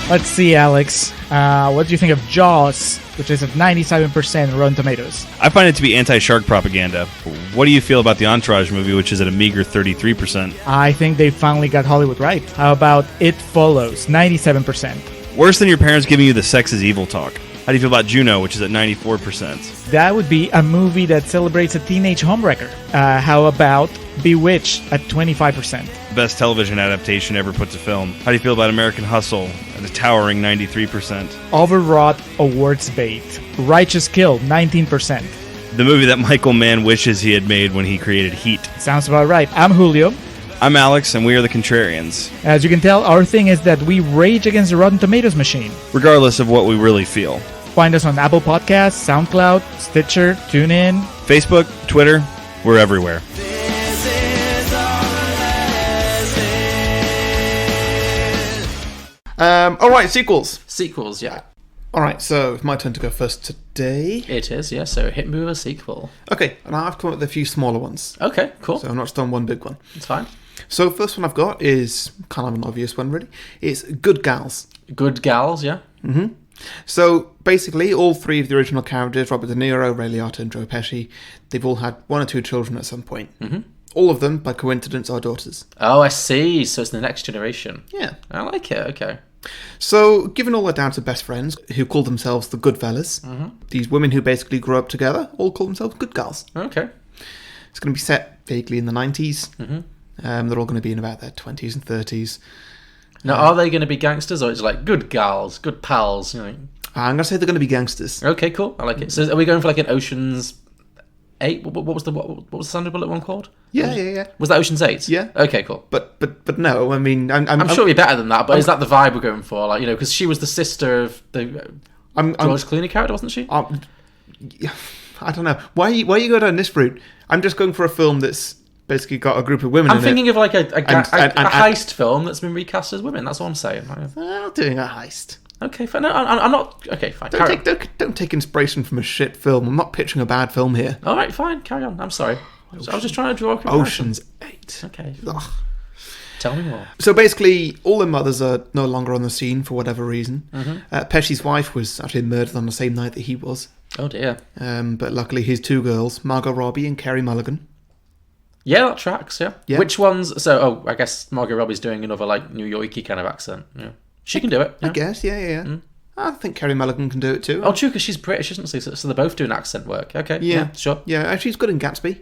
Let's see, Alex. What do you think of Jaws, which is at 97% Rotten Tomatoes? I find it to be anti-shark propaganda. What do you feel about the Entourage movie, which is at a meager 33%? I think they finally got Hollywood right. How about It Follows, 97%? Worse than your parents giving you the sex is evil talk. How do you feel about Juno, which is at 94%? That would be a movie that celebrates a teenage homewrecker. How about Bewitched at 25%? Best television adaptation ever put to film. How do you feel about American Hustle at a towering 93%? Overwrought awards bait. Righteous Kill, 19%. The movie that Michael Mann wishes he had made when he created Heat. Sounds about right. I'm Julio. I'm Alex, and we are the Contrarians. As you can tell, our thing is that we rage against the Rotten Tomatoes machine. Regardless of what we really feel. Find us on Apple Podcasts, SoundCloud, Stitcher, TuneIn, Facebook, Twitter, we're everywhere. Alright, sequels. Sequels, yeah. Alright, so it's my turn to go first today. It is, yeah, so hit me with a sequel. Okay, and I've come up with a few smaller ones. Okay, cool. So I'm not just on one big one. It's fine. So first one I've got is kind of an obvious one, really. It's Good Gals. Good Gals, yeah. Mm-hmm. So basically, all three of the original characters, Robert DeNiro, Ray Liotta, and Joe Pesci, they've all had one or two children at some point. Mm-hmm. All of them, by coincidence, are daughters. Oh, I see. So it's the next generation. Yeah. I like it, okay. So, given all their down to best friends, who call themselves the Goodfellas, these women who basically grew up together, all call themselves Good Gals. Okay. It's going to be set vaguely in the 90s. They're all going to be in about their 20s and 30s. Now, are they going to be gangsters, or is it like good gals, good pals? You know? I'm going to say they're going to be gangsters. Okay, cool. I like it. So, are we going for like an Ocean's 8? What was the Sandra Bullock one called? Yeah. Was that Ocean's 8? Yeah. Okay, cool. But no, I mean, I'm sure it'd be better than that. But is that the vibe we're going for? Like, you know, because she was the sister of the George Clooney character, wasn't she? I don't know. Why you go down this route? I'm just going for a film that's basically got a group of women. I'm thinking of like a heist film that's been recast as women. That's what I'm saying. Well, doing a heist. Okay, fine. No, I'm not. Okay, fine. Don't take inspiration from a shit film. I'm not pitching a bad film here. All right, fine. Carry on. I'm sorry. I was just trying to draw a comparison. Ocean's 8. Okay. Ugh. Tell me more. So basically, all their mothers are no longer on the scene for whatever reason. Pesci's wife was actually murdered on the same night that he was. Oh dear. But luckily, his two girls, Margot Robbie and Carey Mulligan. Yeah, that tracks. Yeah. Yeah. Which ones? So, I guess Margot Robbie's doing another like New Yorkie kind of accent. Yeah. She can do it. Yeah. I guess. Yeah. I think Carey Mulligan can do it too. Oh, true, because she's British, isn't she? So they're both doing accent work. Okay. Yeah. Sure. Yeah, she's good in Gatsby.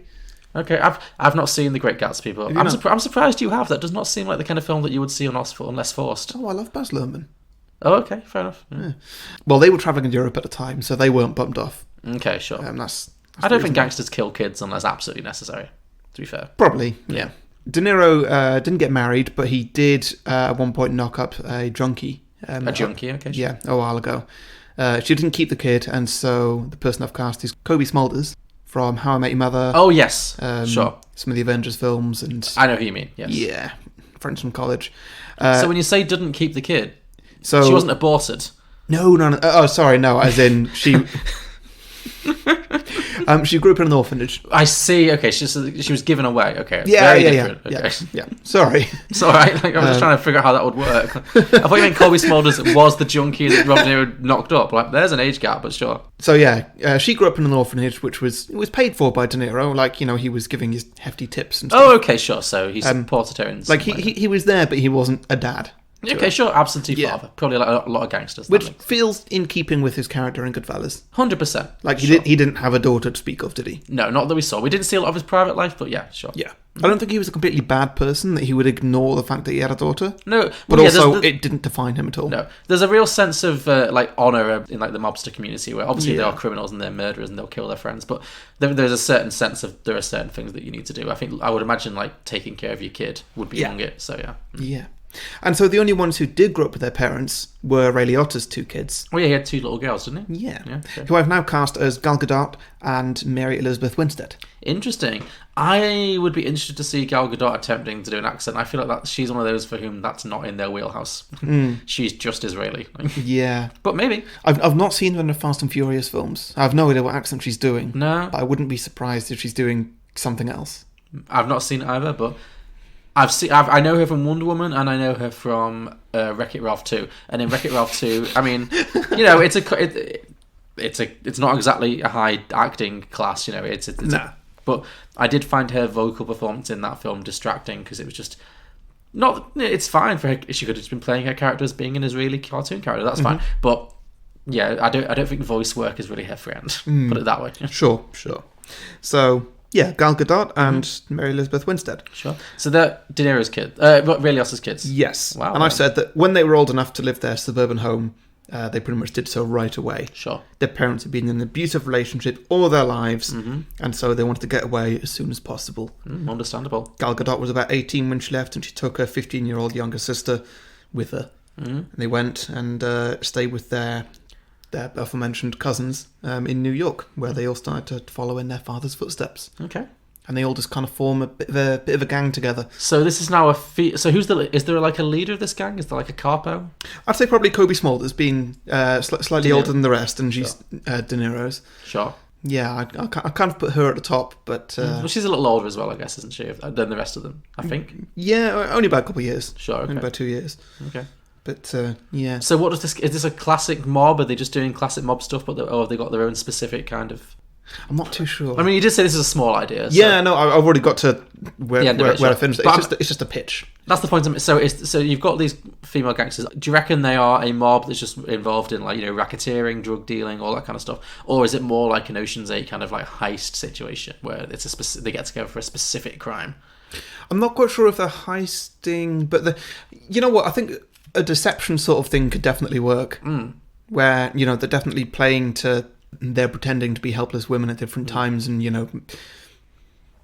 Okay, I've not seen The Great Gatsby, but I'm surprised you have. That does not seem like the kind of film that you would see unless forced. Oh, I love Baz Luhrmann. Oh, okay, fair enough. Yeah. Well, they were travelling in Europe at the time, so they weren't bummed off. Okay, sure. That's I don't think gangsters kill kids unless absolutely necessary, to be fair. Probably, yeah. De Niro didn't get married, but he did at one point knock up a junkie. A junkie, okay. Yeah, a while ago. She didn't keep the kid, and so the person I've cast is Kobe Smulders from How I Met Your Mother. Oh, yes, sure. Some of the Avengers films. And I know who you mean, yes. Yeah, friends from college. So when you say didn't keep the kid, so she wasn't aborted? No. Oh, sorry, no, as in she... She grew up in an orphanage. I see. Okay, she was given away. Okay, Yeah, very yeah, different. yeah, Okay. yeah. Sorry. It's all right. Like, I was just trying to figure out how that would work. I thought you meant Colby Smulders was the junkie that Robert De Niro knocked up. Like, there's an age gap, but sure. So yeah, she grew up in an orphanage, which was paid for by De Niro. Like, he was giving his hefty tips and stuff. Oh, okay, sure. So he supported her in like he was there, but he wasn't a dad. Okay, sure. Absentee father. Probably like a lot of gangsters. Which feels in keeping with his character in Goodfellas. 100%. Like, he didn't have a daughter to speak of, did he? No, not that we saw. We didn't see a lot of his private life, but yeah, sure. Yeah. I don't think he was a completely bad person, that he would ignore the fact that he had a daughter. No. But also, it didn't define him at all. No. There's a real sense of, honour in, like, the mobster community, where obviously they are criminals and they're murderers and they'll kill their friends, but there's a certain sense of there are certain things that you need to do. I would imagine, like, taking care of your kid would be among it, so yeah. Yeah. And so the only ones who did grow up with their parents were Ray Liotta's two kids. Oh yeah, he had two little girls, didn't he? Yeah. Okay. Who I've now cast as Gal Gadot and Mary Elizabeth Winstead. Interesting. I would be interested to see Gal Gadot attempting to do an accent. I feel like she's one of those for whom that's not in their wheelhouse. She's just Israeli. Yeah. But maybe. I've not seen her in the Fast and Furious films. I have no idea what accent she's doing. No. But I wouldn't be surprised if she's doing something else. I've not seen it either, but I know her from Wonder Woman, and I know her from Wreck-It Ralph 2. And in Wreck-It Ralph 2, I mean, it's not exactly a high acting class, but I did find her vocal performance in that film distracting, because it was just not. It's fine for her. She could have just been playing her character as being an Israeli cartoon character. That's fine, but yeah, I don't think voice work is really her friend. Put it that way. Sure. So. Yeah, Gal Gadot and Mary Elizabeth Winstead. Sure. So they're De Niro's kids. Ray Liotta's kids. Yes. Wow. And I've said that when they were old enough to live their suburban home, they pretty much did so right away. Sure. Their parents had been in an abusive relationship all their lives, and so they wanted to get away as soon as possible. Understandable. Gal Gadot was about 18 when she left, and she took her 15-year-old younger sister with her. And they went and stayed with their aforementioned cousins in New York, where they all started to follow in their father's footsteps. Okay. And they all just kind of form a bit of a gang together. So this is now so is there like a leader of this gang? Is there like a capo? I'd say probably Kobe Smulders, being slightly older than the rest, and she's De Niro's. Sure. Yeah, I kind of put her at the top, but... well, she's a little older as well, I guess, isn't she, than the rest of them, I think? Yeah, only about a couple of years. Sure, okay. Only about 2 years. Okay. But, yeah. So what does this... Is this a classic mob? Are they just doing classic mob stuff, or have they got their own specific kind of... I'm not too sure. I mean, you did say this is a small idea. So. Yeah, no, I've already got to where I finished it. It's just a pitch. That's the point. So you've got these female gangsters. Do you reckon they are a mob that's just involved in, like, racketeering, drug dealing, all that kind of stuff, or is it more like an Ocean's 8 kind of like heist situation where it's they get together for a specific crime? I'm not quite sure if they're heisting, but you know what? I think a deception sort of thing could definitely work. Where they're definitely playing to. They're pretending to be helpless women at different times, and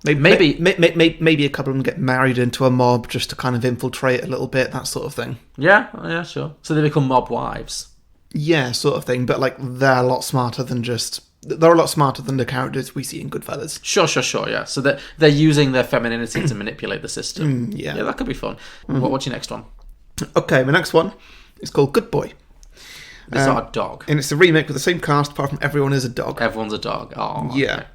maybe a couple of them get married into a mob just to kind of infiltrate a little bit, that sort of thing. Yeah, sure. So they become mob wives. Yeah, sort of thing. But they're a lot smarter than the characters we see in Goodfellas. Sure. Yeah. So they're using their femininity to manipulate the system. Yeah, that could be fun. What's your next one? Okay, my next one is called Good Boy. It's not a dog. And it's a remake with the same cast, apart from everyone is a dog. Everyone's a dog. Oh, yeah. Okay.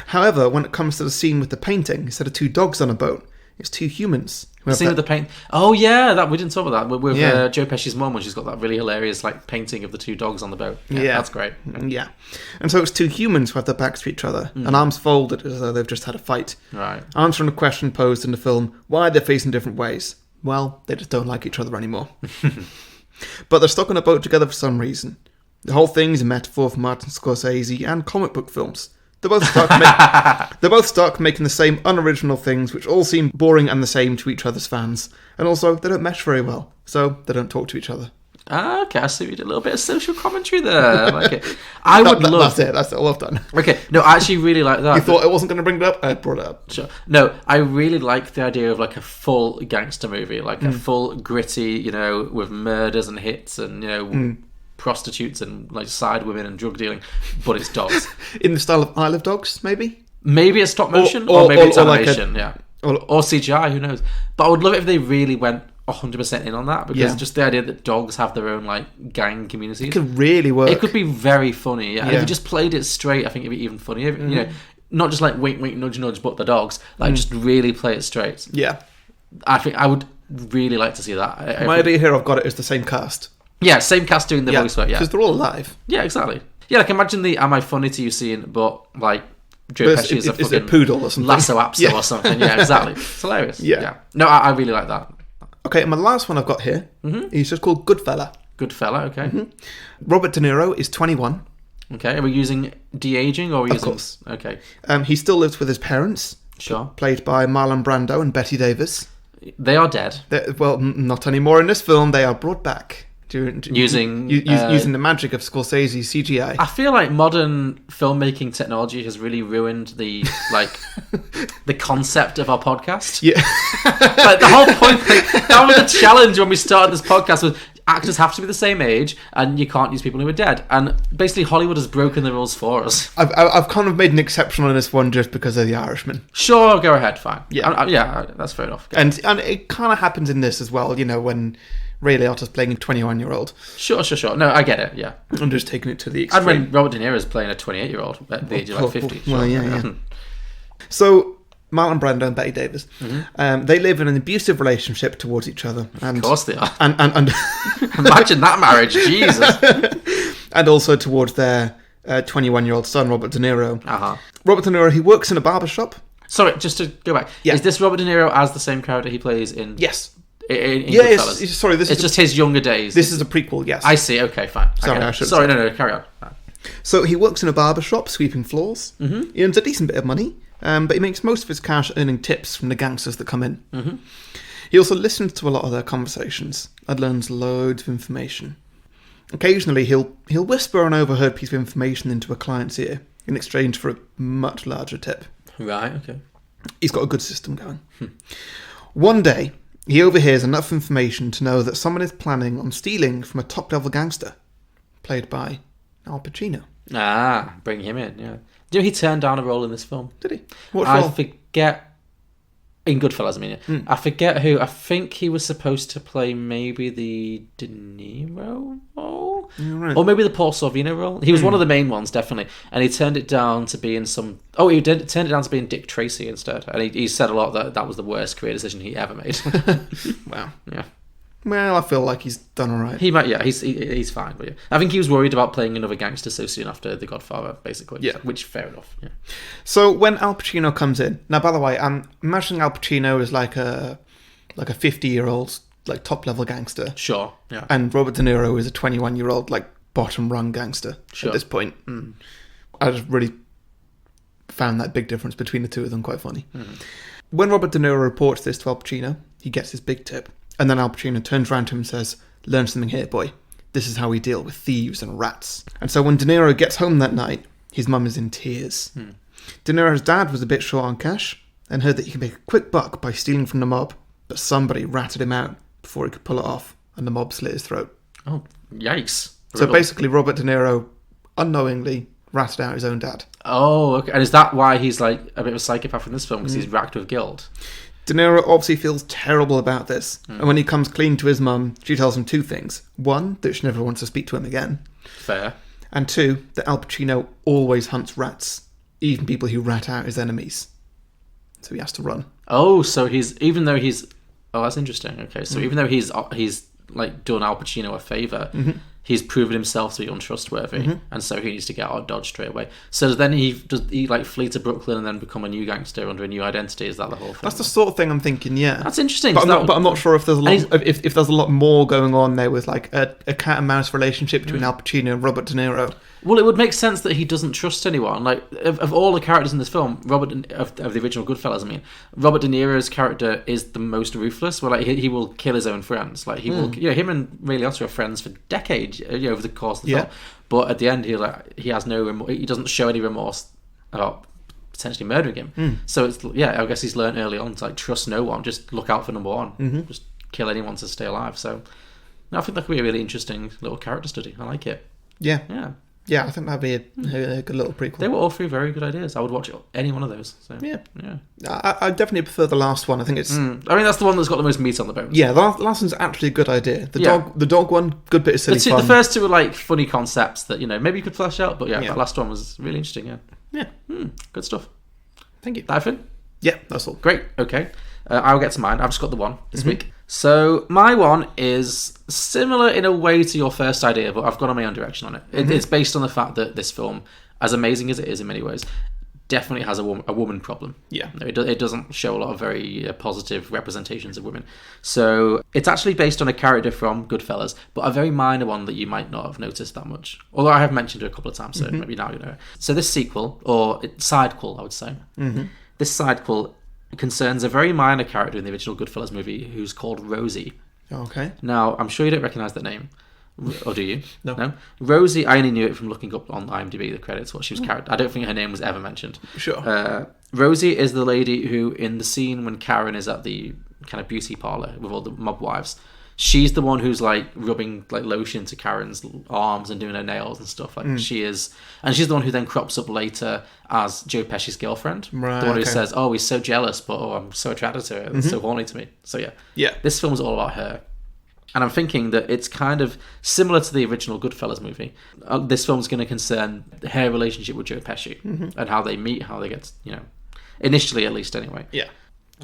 However, when it comes to the scene with the painting, instead of 2 dogs on a boat, it's 2 humans. The scene with the paint. Oh, yeah, we didn't talk about that. With Joe Pesci's mum, when she's got that really hilarious painting of the 2 dogs on the boat. Yeah. That's great. Yeah. And so it's 2 humans who have their backs to each other, and arms folded as though they've just had a fight. Right. Answering a question posed in the film, why they're facing different ways. Well, they just don't like each other anymore. But they're stuck on a boat together for some reason. The whole thing is a metaphor for Martin Scorsese and comic book films. They're both stuck making the same unoriginal things, which all seem boring and the same to each other's fans. And also, they don't mesh very well, so they don't talk to each other. Okay, I see we did a little bit of social commentary there. I like it. I would love... That's it, all I've done. Okay, no, I actually really like that. You thought I wasn't going to bring it up? I brought it up. Sure. No, I really like the idea of a full gangster movie, a full gritty, with murders and hits and, prostitutes and side women and drug dealing, but it's dogs. In the style of Isle of Dogs, maybe? Maybe it's stop motion, or maybe it's animation, or CGI, who knows. But I would love it if they really went 100% in on that, because just the idea that dogs have their own like gang communities, it could really work. It could be very funny. And if you just played it straight, I think it'd be even funnier. You know, not just like wink, wink, nudge, nudge, but the dogs. Like just really play it straight. Yeah, I think I would really like to see that. My idea here, I've got it, is the same cast. Yeah, same cast doing the voice work. Yeah, because they're all alive. Yeah, exactly. Yeah, like imagine the "Am I funny to you" scene, but like Joe Pesci is a fucking poodle or something. Lasso Apso or something. Yeah, exactly. It's hilarious. Yeah. No, I really like that. Okay, and my last one I've got here, he's just called Goodfella. Goodfella, okay. Robert De Niro is 21. Okay, are we using de-aging or are we using... Of course. Okay. He still lives with his parents. Sure. Played by Marlon Brando and Bette Davis. They are dead. Well, not anymore in this film. They are brought back. Using the magic of Scorsese's CGI. I feel like modern filmmaking technology has really ruined the the concept of our podcast. Yeah, like the whole point. Like, that was the challenge when we started this podcast. Was actors have to be the same age, and you can't use people who are dead. And basically, Hollywood has broken the rules for us. I've kind of made an exception on this one just because of The Irishman. Sure, go ahead. Fine. Yeah, yeah, that's fair enough. And it kind of happens in this as well. You know, when Ray Liotta's playing a 21-year-old. Sure. No, I get it, yeah. I'm just taking it to the extreme. And when Robert De Niro is playing a 28-year-old at the age of like 50. Well, sure. Yeah. So, Marlon Brando and Bette Davis, they live in an abusive relationship towards each other. And, of course they are. And imagine that marriage, Jesus. And also towards their 21-year-old son, Robert De Niro. Uh-huh. Robert De Niro, he works in a barbershop. Sorry, just to go back. Yeah. Is this Robert De Niro as the same character he plays in... Yes. In Goodfellas? Sorry, it's just his younger days. This is a prequel, yes. I see, okay, fine. Sorry, no, carry on. So he works in a barber shop, sweeping floors. He earns a decent bit of money, but he makes most of his cash earning tips from the gangsters that come in. He also listens to a lot of their conversations and learns loads of information. Occasionally, he'll whisper an overheard piece of information into a client's ear in exchange for a much larger tip. Right, okay. He's got a good system going. One day, he overhears enough information to know that someone is planning on stealing from a top-level gangster, played by Al Pacino. Ah, bring him in, yeah. Do you know he turned down a role in this film? Did he? What role? I forget... In Goodfellas, I mean. I forget who. I think he was supposed to play maybe the DeNiro role? Right. Or maybe the Paul Sorvino role. He was one of the main ones, definitely. And he turned it down to be in some... Oh, he turned it down to be in Dick Tracy instead. And he said a lot that was the worst career decision he ever made. Wow. Yeah. Well, I feel like he's done all right. He might, yeah, he's fine. But yeah. I think he was worried about playing another gangster so soon after The Godfather, basically. Yeah. Which, fair enough, yeah. So when Al Pacino comes in... Now, by the way, I'm imagining Al Pacino as like a 50-year-old, like top-level gangster. Sure, yeah. And Robert De Niro is a 21-year-old, like, bottom-rung gangster at this point. I just really found that big difference between the two of them quite funny. When Robert De Niro reports this to Al Pacino, he gets his big tip. And then Al Pacino turns around to him and says, "Learn something here, boy. This is how we deal with thieves and rats." And so when De Niro gets home that night, his mum is in tears. De Niro's dad was a bit short on cash and heard that he could make a quick buck by stealing from the mob, but somebody ratted him out before he could pull it off, and the mob slit his throat. Oh, yikes. So basically, Robert De Niro unknowingly ratted out his own dad. Oh, okay. And is that why he's like a bit of a psychopath in this film? Because he's racked with guilt? De Niro obviously feels terrible about this, and when he comes clean to his mum, she tells him two things. One, that she never wants to speak to him again. Fair. And two, that Al Pacino always hunts rats, even people who rat out his enemies. So he has to run. Oh, so even though he's... Oh, that's interesting. Okay, so even though he's like done Al Pacino a favour, he's proven himself to be untrustworthy, and so he needs to get out of Dodge straight away. So then does he like flee to Brooklyn and then become a new gangster under a new identity? Is that the whole thing? That's the sort of thing I'm thinking. Yeah, that's interesting. But I'm not sure if there's a lot if there's a lot more going on there with like a cat and mouse relationship between Al Pacino and Robert De Niro. Well, it would make sense that he doesn't trust anyone. Like, of all the characters in this film, of the original Goodfellas, I mean, Robert De Niro's character is the most ruthless. Well, like, he will kill his own friends. Like, he will, him and Ray Liotta are friends for decades, over the course of the film. But at the end, he has no remorse. He doesn't show any remorse about potentially murdering him. So it's, I guess he's learned early on to like trust no one. Just look out for number one. Just kill anyone to stay alive. So, no, I think that could be a really interesting little character study. I like it. Yeah. Yeah. Yeah, I think that'd be a good little prequel. They were all three very good ideas. I would watch any one of those. So, Yeah. yeah. I definitely prefer the last one. I think it's... I mean, that's the one that's got the most meat on the bones. Yeah, the last one's actually a good idea. The dog one, good bit of silly fun. The first two were like funny concepts that, maybe you could flesh out, but that last one was really interesting, Yeah. Good stuff. Thank you. Dive in? Yeah, that's all. Great, okay. I'll get to mine. I've just got the one this week. So my one is similar in a way to your first idea, but I've gone on my own direction on it. It's based on the fact that this film, as amazing as it is in many ways, definitely has a woman problem. Yeah. It doesn't show a lot of very positive representations of women. So it's actually based on a character from Goodfellas, but a very minor one that you might not have noticed that much. Although I have mentioned it a couple of times, so maybe now you know it. So this sequel, or sidequel, I would say, this sidequel concerns a very minor character in the original Goodfellas movie who's called Rosie. Okay. Now, I'm sure you don't recognise that name. Or do you? No. Rosie, I only knew it from looking up on IMDb the credits, what she was character. I don't think her name was ever mentioned. Sure. Rosie is the lady who, in the scene when Karen is at the kind of beauty parlour with all the mob wives, she's the one who's like rubbing like lotion to Karen's arms and doing her nails and stuff. Like she is, and she's the one who then crops up later as Joe Pesci's girlfriend. Right, the one who says, "Oh, he's so jealous, but I'm so attracted to her. It's so horny to me." So yeah. This film's all about her. And I'm thinking that it's kind of similar to the original Goodfellas movie. This film's going to concern her relationship with Joe Pesci and how they meet, how they get, initially at least anyway. Yeah.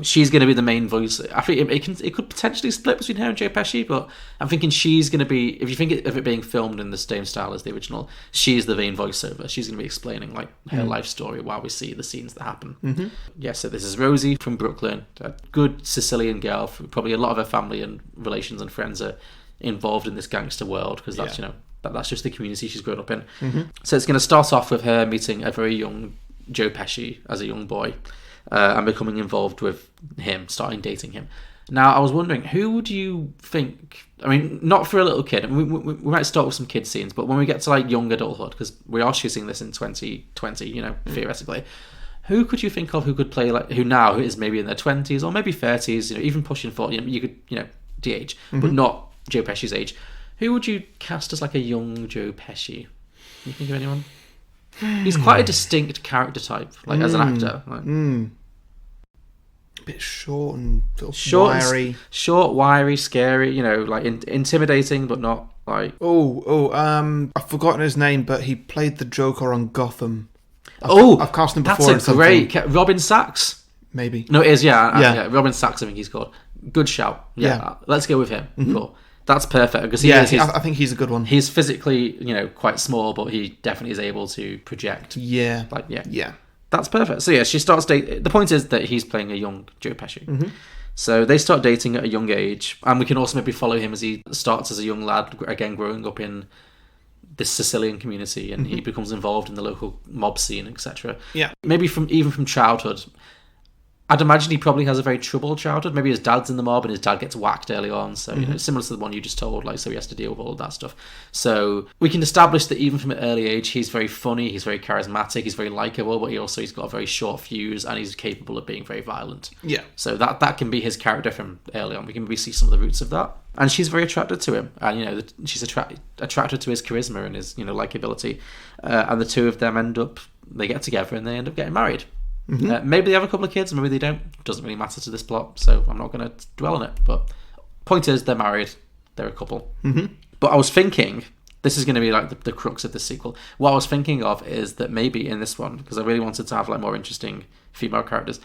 She's going to be the main voice. I think it could potentially split between her and Joe Pesci, but I'm thinking she's going to be, if you think of it being filmed in the same style as the original, she's the main voiceover. She's going to be explaining like her life story while we see the scenes that happen. Yeah, so this is Rosie from Brooklyn, a good Sicilian girl. Probably a lot of her family and relations and friends are involved in this gangster world because that's that's just the community she's grown up in. So it's going to start off with her meeting a very young Joe Pesci as a young boy. And becoming involved with him, starting dating him. Now, I was wondering, who would you think... I mean, not for a little kid. I mean, we might start with some kid scenes, but when we get to, like, young adulthood, because we are shooting this in 2020, theoretically, who could you think of who could play, like, who now is maybe in their 20s or maybe 30s, even pushing 40, you could, de-age, but not Joe Pesci's age. Who would you cast as, like, a young Joe Pesci? Can you think of anyone? He's quite a distinct character type, like as an actor. Like. A bit short and sort of wiry. Short, wiry, scary. Like intimidating, but not like. I've forgotten his name, but he played the Joker on Gotham. I've cast him before. That's a great Robin Sachs. Maybe. No, it is. Yeah. Robin Sachs. I think he's called. Good shout. Yeah. Let's go with him. Cool. That's perfect because I think he's a good one. He's physically, quite small, but he definitely is able to project. Yeah. Yeah. That's perfect. So she starts dating. The point is that he's playing a young Joe Pesci. So they start dating at a young age, and we can also maybe follow him as he starts as a young lad, again growing up in this Sicilian community, and he becomes involved in the local mob scene, etc. Yeah. Maybe even from childhood. I'd imagine he probably has a very troubled childhood. Maybe his dad's in the mob and his dad gets whacked early on. So, similar to the one you just told, like, so he has to deal with all of that stuff. So we can establish that even from an early age, he's very funny, he's very charismatic, he's very likable, but he's got a very short fuse and he's capable of being very violent. Yeah. So that can be his character from early on. We can maybe see some of the roots of that. And she's very attracted to him. And, she's attracted to his charisma and his, likability. And the two of them they get together and they end up getting married. Maybe they have a couple of kids, maybe they don't. It doesn't really matter to this plot, so I'm not going to dwell on it. But point is, they're married. They're a couple. But I was thinking, this is going to be like the crux of the sequel. What I was thinking of is that maybe in this one, because I really wanted to have like more interesting female characters,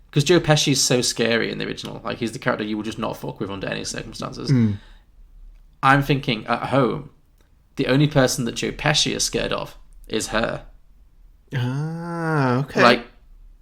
because Joe Pesci's so scary in the original. Like, he's the character you would just not fuck with under any circumstances. I'm thinking, at home, the only person that Joe Pesci is scared of is her. Ah, okay. Like,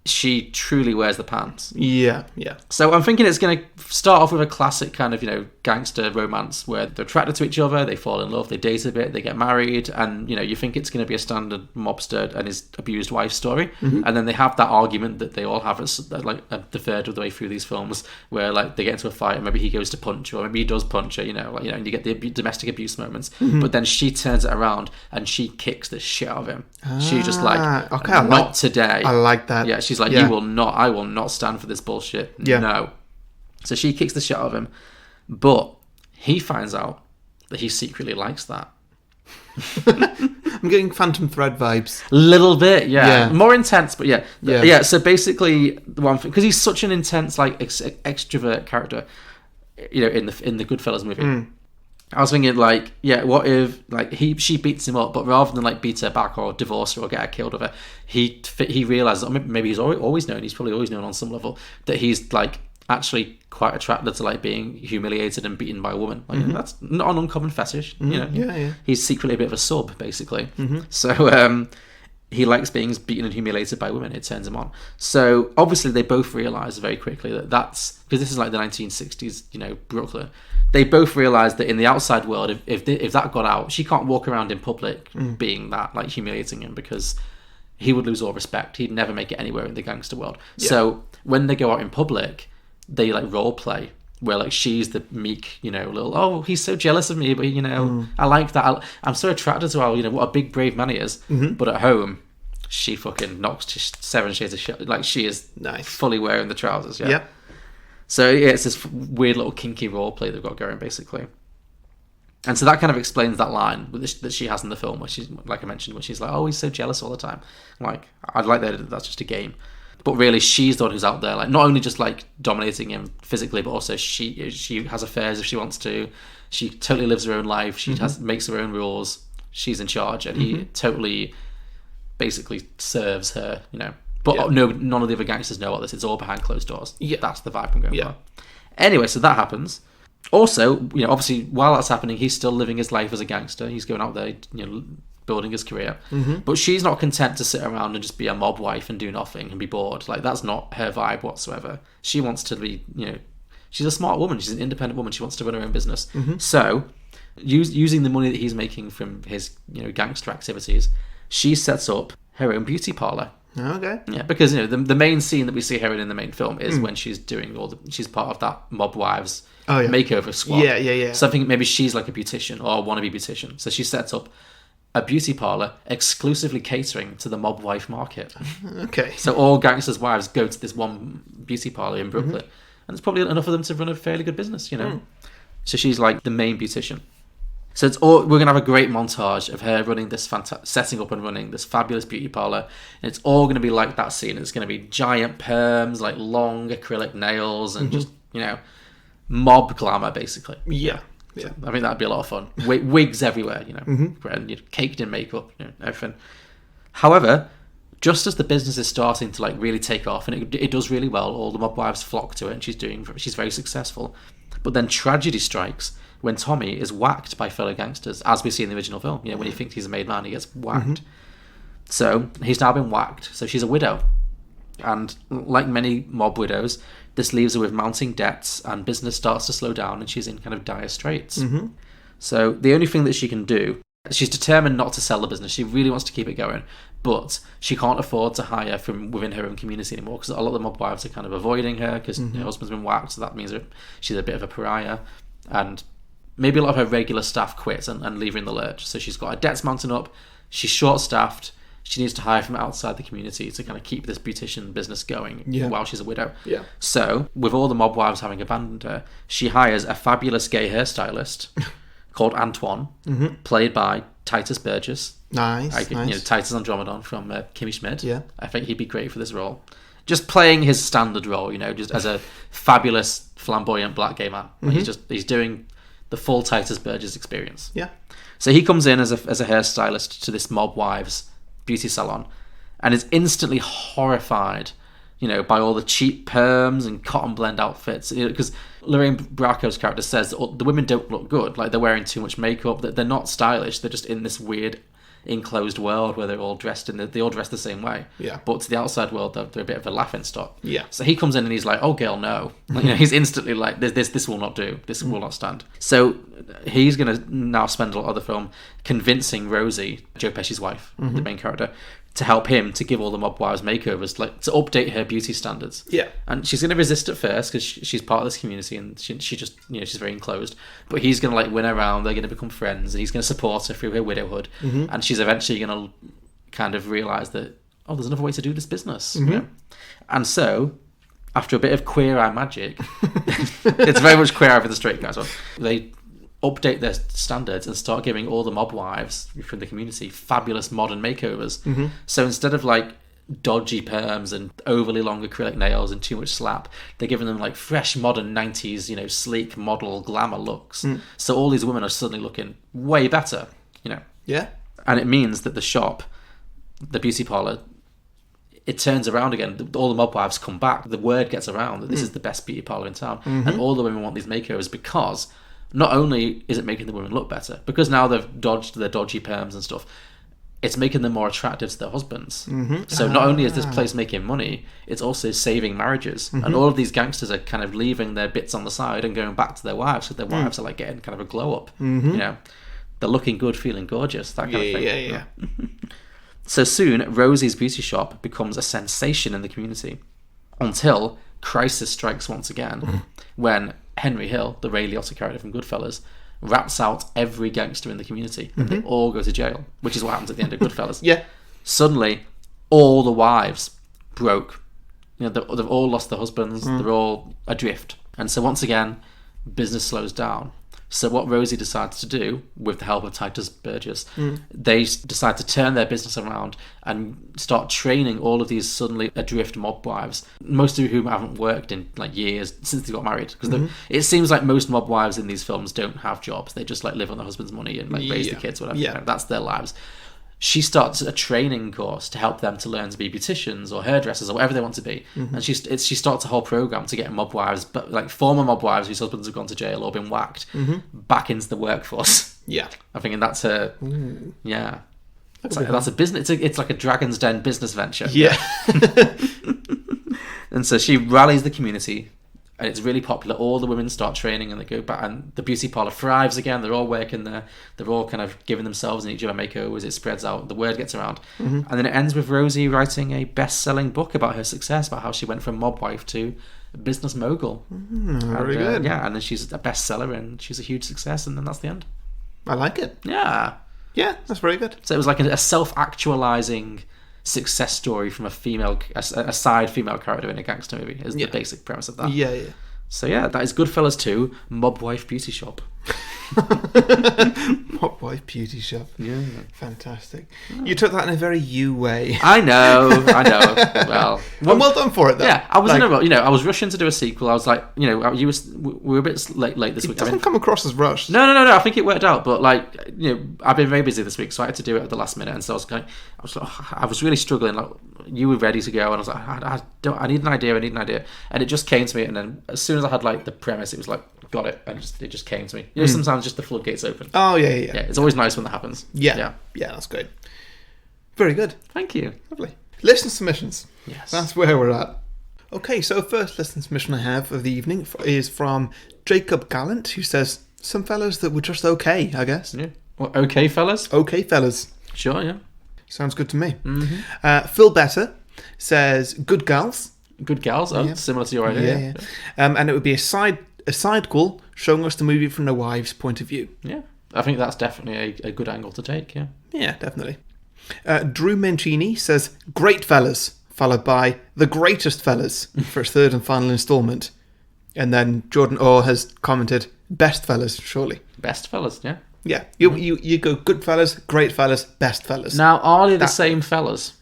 she truly wears the pants. Yeah. So I'm thinking it's going to start off with a classic kind of, gangster romance where they're attracted to each other, they fall in love, they date a bit, they get married, and, you think it's going to be a standard mobster and his abused wife story. And then they have that argument that they all have, like, the third of the way through these films, where, like, they get into a fight and maybe he goes to punch her, or maybe he does punch her, and you get the domestic abuse moments. But then she turns it around and she kicks the shit out of him. She's just like, okay, not today. I like that. Yeah, she's like, I will not stand for this bullshit. Yeah. No. So she kicks the shit out of him, but he finds out that he secretly likes that. I'm getting Phantom Thread vibes. Little bit, Yeah. more intense, but yeah. Yeah. So basically, the one thing, because he's such an intense, like extrovert character, you know, in the Goodfellas movie. I was thinking, like, yeah, what if like she beats him up, but rather than like beat her back or divorce her or get her killed over, he realizes, or maybe he's always known, he's probably always known on some level, that he's like actually quite attracted to like being humiliated and beaten by a woman. Like that's not an uncommon fetish, you know. Yeah. He's secretly a bit of a sub, basically. So he likes being beaten and humiliated by women. It turns him on. So obviously they both realize very quickly that that's because this is like the 1960s, you know, Brooklyn. They both realize that in the outside world, if that got out, she can't walk around in public being that, like, humiliating him, because he would lose all respect. He'd never make it anywhere in the gangster world. Yeah. So when they go out in public, they like role play where like she's the meek, you know, little, oh, he's so jealous of me, but you know, I like that. I'm so attracted to how, you know, what a big brave man he is. But at home, she fucking knocks to 7 shades of shit. Like, she is fully wearing the trousers. Yeah. So yeah, it's this weird little kinky role play they've got going, basically. And so that kind of explains that line that she has in the film, where she's, like I mentioned, where she's like, oh, he's so jealous all the time. I'm like, I'd like that that's just a game. But really, she's the one who's out there, like, not only just like dominating him physically, but also she has affairs if she wants to. She totally lives her own life. She makes her own rules. She's in charge, and he totally, basically serves her, you know. But none of the other gangsters know about this. It's all behind closed doors. Yeah, that's the vibe I'm going for. Anyway, so that happens. Also, you know, obviously, while that's happening, he's still living his life as a gangster. He's going out there, you know, building his career. But she's not content to sit around and just be a mob wife and do nothing and be bored. Like, that's not her vibe whatsoever. She wants to be, you know, she's a smart woman. She's an independent woman. She wants to run her own business. So, using the money that he's making from his, you know, gangster activities, she sets up her own beauty parlor. Okay. Yeah, because, you know, the main scene that we see her in the main film is when she's doing she's part of that mob wives makeover squad. Yeah. So I think maybe she's like a beautician or a wannabe beautician. So she sets up a beauty parlor exclusively catering to the mob wife market. Okay. So all gangsters' wives go to this one beauty parlor in Brooklyn, and there's probably enough of them to run a fairly good business, you know. So she's like the main beautician. So it's all, we're gonna have a great montage of her running this setting up and running this fabulous beauty parlor, and it's all gonna be like that scene. It's gonna be giant perms, like long acrylic nails, and just, you know, mob glamour, basically. Yeah. I think that'd be a lot of fun. Wigs everywhere, you know, and, you know, caked in makeup, you know, everything. However, just as the business is starting to like really take off, and it does really well, all the mob wives flock to it, and she's very successful. But then tragedy strikes when Tommy is whacked by fellow gangsters, as we see in the original film. You know, when he thinks he's a made man, he gets whacked. So he's now been whacked. So she's a widow, and like many mob widows, this leaves her with mounting debts, and business starts to slow down, and she's in kind of dire straits. So the only thing that she can do, she's determined not to sell the business. She really wants to keep it going, but she can't afford to hire from within her own community anymore, because a lot of the mob wives are kind of avoiding her because her husband's been whacked, so that means she's a bit of a pariah. And maybe a lot of her regular staff quit and leave her in the lurch. So she's got her debts mounting up. She's short-staffed. She needs to hire from outside the community to kind of keep this beautician business going while she's a widow. So, with all the mob wives having abandoned her, she hires a fabulous gay hairstylist called Antoine, played by Titus Burgess. Nice. You know, Titus Andromedon from Kimmy Schmidt. Yeah. I think he'd be great for this role. Just playing his standard role, you know, just as a fabulous, flamboyant black gay man. He's doing the full Titus Burgess experience. Yeah. So he comes in as a hairstylist to this mob wives beauty salon, and is instantly horrified, you know, by all the cheap perms and cotton blend outfits. Because Lorraine Bracco's character says that the women don't look good. Like, they're wearing too much makeup. They're not stylish. They're just in this weird enclosed world where they're all dressed they all dress the same way. Yeah. But to the outside world, they're a bit of a laughing stock. Yeah. So he comes in and he's like, "Oh, girl, no." Like, you know, he's instantly like, "This will not do. This will not stand." So he's gonna now spend a lot of the film convincing Rosie, Joe Pesci's wife, the main character, to help him to give all the mob wives makeovers, like to update her beauty standards. Yeah. And she's going to resist at first because she's part of this community, and she just, you know, she's very enclosed. But he's going to like win her around. They're going to become friends, and he's going to support her through her widowhood. And she's eventually going to kind of realise that, oh, there's another way to do this business. You know? And so, after a bit of queer eye magic, it's very much queer eye for the straight guys. They update their standards and start giving all the mob wives from the community fabulous modern makeovers. So instead of like dodgy perms and overly long acrylic nails and too much slap, they're giving them like fresh modern 90s, you know, sleek model glamour looks. So all these women are suddenly looking way better, you know. Yeah. And it means that the shop, the beauty parlor, it turns around again. All the mob wives come back. The word gets around that this is the best beauty parlor in town. And all the women want these makeovers because not only is it making the women look better, because now they've dodged their dodgy perms and stuff, it's making them more attractive to their husbands. So not only is this place making money, it's also saving marriages. And all of these gangsters are kind of leaving their bits on the side and going back to their wives, because their wives are like getting kind of a glow up. You know, they're looking good, feeling gorgeous, that kind of thing. Yeah. So soon, Rosie's beauty shop becomes a sensation in the community, until crisis strikes once again, when Henry Hill, the Ray Liotta character from Goodfellas, rats out every gangster in the community, and they all go to jail, which is what happens at the end of Goodfellas. Suddenly, all the wives broke. You know, they've all lost their husbands. They're all adrift, and so once again, business slows down. So what Rosie decides to do, with the help of Titus Burgess, they decide to turn their business around and start training all of these suddenly adrift mob wives, most of whom haven't worked in like years since they got married. Because it seems like most mob wives in these films don't have jobs. They just like live on their husband's money and like raise the kids, whatever. Yeah. That's their lives. She starts a training course to help them to learn to be beauticians or hairdressers or whatever they want to be. And she starts a whole program to get mob wives, but like former mob wives whose husbands have gone to jail or been whacked, back into the workforce. Yeah. I'm thinking that's her. Yeah. That's a business. It's like a Dragon's Den business venture. Yeah. And so she rallies the community, and it's really popular. All the women start training, and they go back, and the beauty parlor thrives again. They're all working there. They're all kind of giving themselves and each other makeovers. It spreads out. The word gets around. And then it ends with Rosie writing a best-selling book about her success, about how she went from mob wife to business mogul. Very good. Yeah, and then she's a bestseller, and she's a huge success, and then that's the end. I like it. Yeah. Yeah, that's very good. So it was like a self-actualizing success story from a side female character in a gangster movie is the basic premise of that. Yeah. So yeah, that is Goodfellas 2, Mob Wife Beauty Shop. Mob Wife Beauty Shop. Yeah. Fantastic. You took that in a very you way. I know. Well, and well done for it, though. Yeah, I was I was rushing to do a sequel. I was like, we were a bit late this week. It doesn't come across as rushed. No. I think it worked out, but like, I've been very busy this week, so I had to do it at the last minute, and so I was really struggling. Like, you were ready to go, and I was like, I need an idea, and it just came to me. And then as soon as I had like the premise, it was like, got it, and it just came to me. Sometimes just the floodgates open. Oh yeah. It's always nice when that happens. Yeah, that's great. Very good. Thank you. Lovely. Listener submissions. Yes. That's where we're at. Okay, so first listener submission I have of the evening is from Jacob Gallant, who says, some fellas that were just okay, I guess. Yeah. Well, okay, fellas? Okay, fellas. Sure, yeah. Sounds good to me. Phil Bette says, good gals. Good gals? Oh, similar to your idea. Yeah. And it would be a sidequel showing us the movie from the wives' point of view. Yeah. I think that's definitely a good angle to take, yeah. Yeah, definitely. Drew Mancini says, great fellas, followed by the greatest fellas for his third and final instalment. And then Jordan Orr has commented, best fellas, surely. Best fellas, yeah. Yeah. You go good fellas, great fellas, best fellas. Now, are they the same fellas?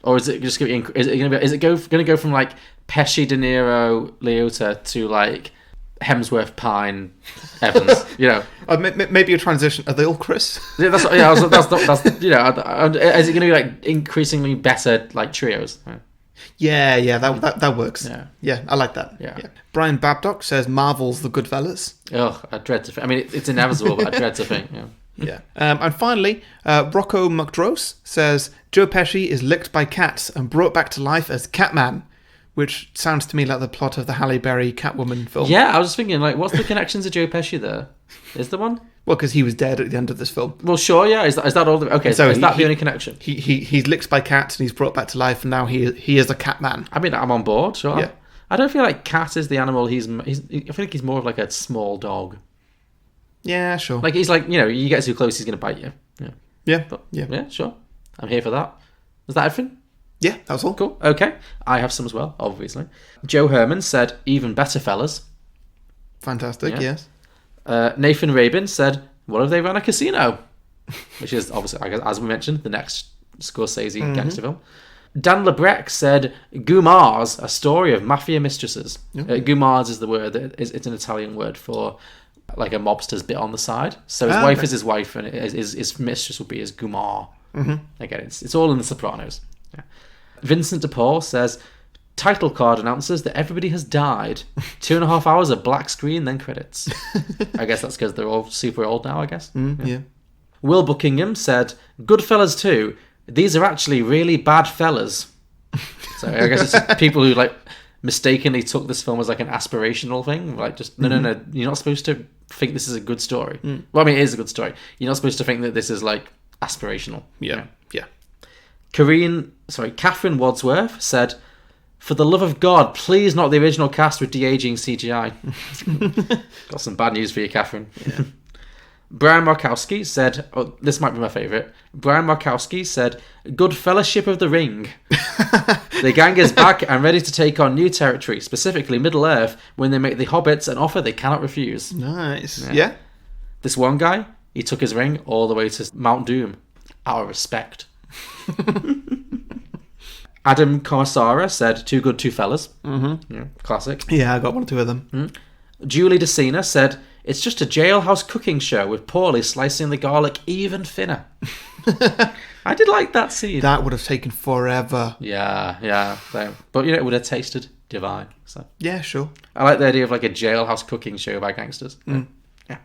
Or is it just going to go from like Pesci, De Niro, Liotta to like Hemsworth, Pine, Evans? Maybe a transition. Are they all Chris? Yeah, that's is it going to be like increasingly better like trios? Yeah, that works. Yeah, I like that. Yeah. Brian Babcock says Marvel's The Goodfellas. Oh, I dread to think. I mean, it's inevitable, but I dread to think. Yeah. And finally, Rocco McDrose says Joe Pesci is licked by cats and brought back to life as Catman, which sounds to me like the plot of the Halle Berry Catwoman film. Yeah, I was thinking, like, what's the connection to Joe Pesci there? Is there one? Well, because he was dead at the end of this film. Well, sure, yeah. Is that all? Okay, so is that the only connection? He's licked by cats and he's brought back to life, and now he is a Catman. I mean, I'm on board. Sure. Yeah. I don't feel like cat is the animal. I feel like he's more of like a small dog. Yeah, sure. Like he's like, you get too close, he's going to bite you. Yeah. Yeah. Yeah, sure. I'm here for that. Is that everything? Yeah, that was all. Cool. Okay. I have some as well, obviously. Joe Herman said, even better fellas. Fantastic, yes. Nathan Rabin said, what if they ran a casino? Which is obviously, I guess, as we mentioned, the next Scorsese gangster film. Dan Lebrecq said, Gumars, a story of mafia mistresses. Gumars is the word, it's an Italian word for like a mobster's bit on the side. So his wife is his wife, and his mistress would be his Gumar. Again, it's all in The Sopranos. Yeah. Vincent DePaul says, title card announces that everybody has died. 2.5 hours of black screen, then credits. I guess that's because they're all super old now, I guess. Yeah. Will Buckingham said, Goodfellas 2, these are actually really bad fellas. So I guess it's people who like mistakenly took this film as like an aspirational thing. Like just, no, you're not supposed to think this is a good story. Well, I mean, it is a good story. You're not supposed to think that this is like aspirational. Yeah. Catherine Wadsworth said, for the love of God, please not the original cast with de-aging CGI. Got some bad news for you, Catherine. Yeah. Brian Markowski said, this might be my favourite. Brian Markowski said, good fellowship of the ring. The gang is back and ready to take on new territory, specifically Middle-earth, when they make the hobbits an offer they cannot refuse. Nice. Yeah. This one guy, he took his ring all the way to Mount Doom. Out of respect. Adam Corsara said, too good, two fellas. Yeah, classic. Yeah, I got 1 or 2 of them. Julie DeCina said, it's just a jailhouse cooking show with Paulie slicing the garlic even thinner. I did like that scene. That would have taken forever. Yeah. But, it would have tasted divine. So yeah, sure. I like the idea of like a jailhouse cooking show by gangsters. Yeah.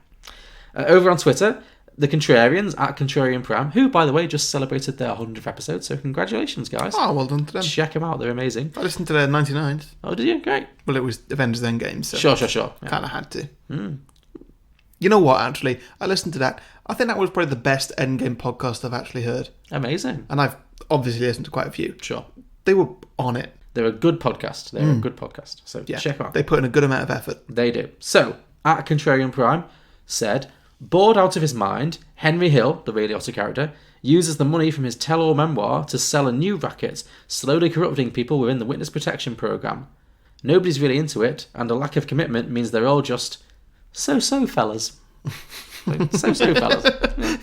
Over on Twitter, the Contrarians, at Contrarian Pram, who, by the way, just celebrated their 100th episode, so congratulations, guys. Oh, well done to them. Check them out, they're amazing. I listened to their 99th. Oh, did you? Great. Well, it was Avengers Endgame, so... Sure. Yeah. Kind of had to. You know what, actually? I listened to that. I think that was probably the best Endgame podcast I've actually heard. Amazing. And I've obviously listened to quite a few. Sure. They were on it. They're a good podcast. They're a good podcast. So check them out. They put in a good amount of effort. They do. So, at Contrarian Prime said... Bored out of his mind, Henry Hill, the Ray Liotta character, uses the money from his tell-all memoir to sell a new racket, slowly corrupting people within the witness protection program. Nobody's really into it, and a lack of commitment means they're all just so-so fellas. So-so fellas. Yeah.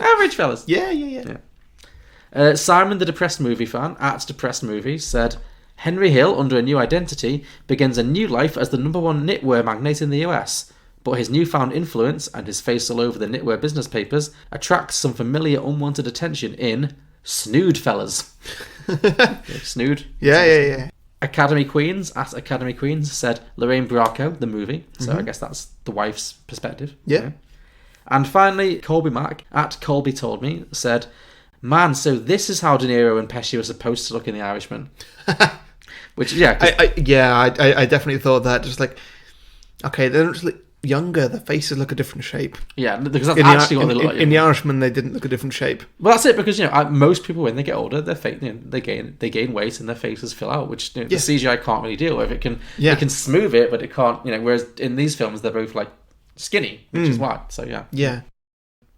Average fellas. Yeah. Simon, the Depressed Movie fan, at Depressed Movie, said, Henry Hill, under a new identity, begins a new life as the #1 knitwear magnate in the US. But his newfound influence, and his face all over the knitwear business papers, attracts some familiar unwanted attention in Snood Fellas. Snood? Yeah. Academy Queens, at Academy Queens, said Lorraine Bracco, the movie. So I guess that's the wife's perspective. Yeah. And finally, Colby Mack, at Colby Told Me, said, man, so this is how DeNiro and Pesci were supposed to look in The Irishman. Which, yeah. I definitely thought that. Just like, okay, they don't just look younger, their faces look a different shape. Yeah, because that's actually what they look like. In The Irishman, they didn't look a different shape. Well, that's it, because most people when they get older, their face, they gain weight and their faces fill out, which the CGI can't really deal with. It can smooth it, but it can't. Whereas in these films, they're both like skinny, which is why. So yeah.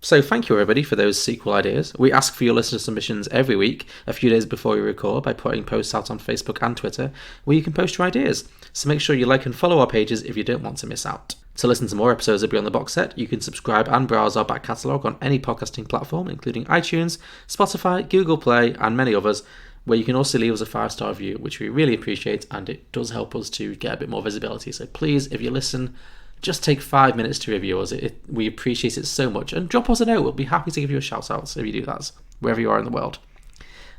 So thank you everybody for those sequel ideas. We ask for your listener submissions every week, a few days before we record, by putting posts out on Facebook and Twitter, where you can post your ideas. So make sure you like and follow our pages if you don't want to miss out. To listen to more episodes of Beyond the Box Set, you can subscribe and browse our back catalogue on any podcasting platform, including iTunes, Spotify, Google Play, and many others, where you can also leave us a 5-star review, which we really appreciate, and it does help us to get a bit more visibility. So please, if you listen, just take 5 minutes to review us. We appreciate it so much. And drop us a note. We'll be happy to give you a shout out if you do that, wherever you are in the world.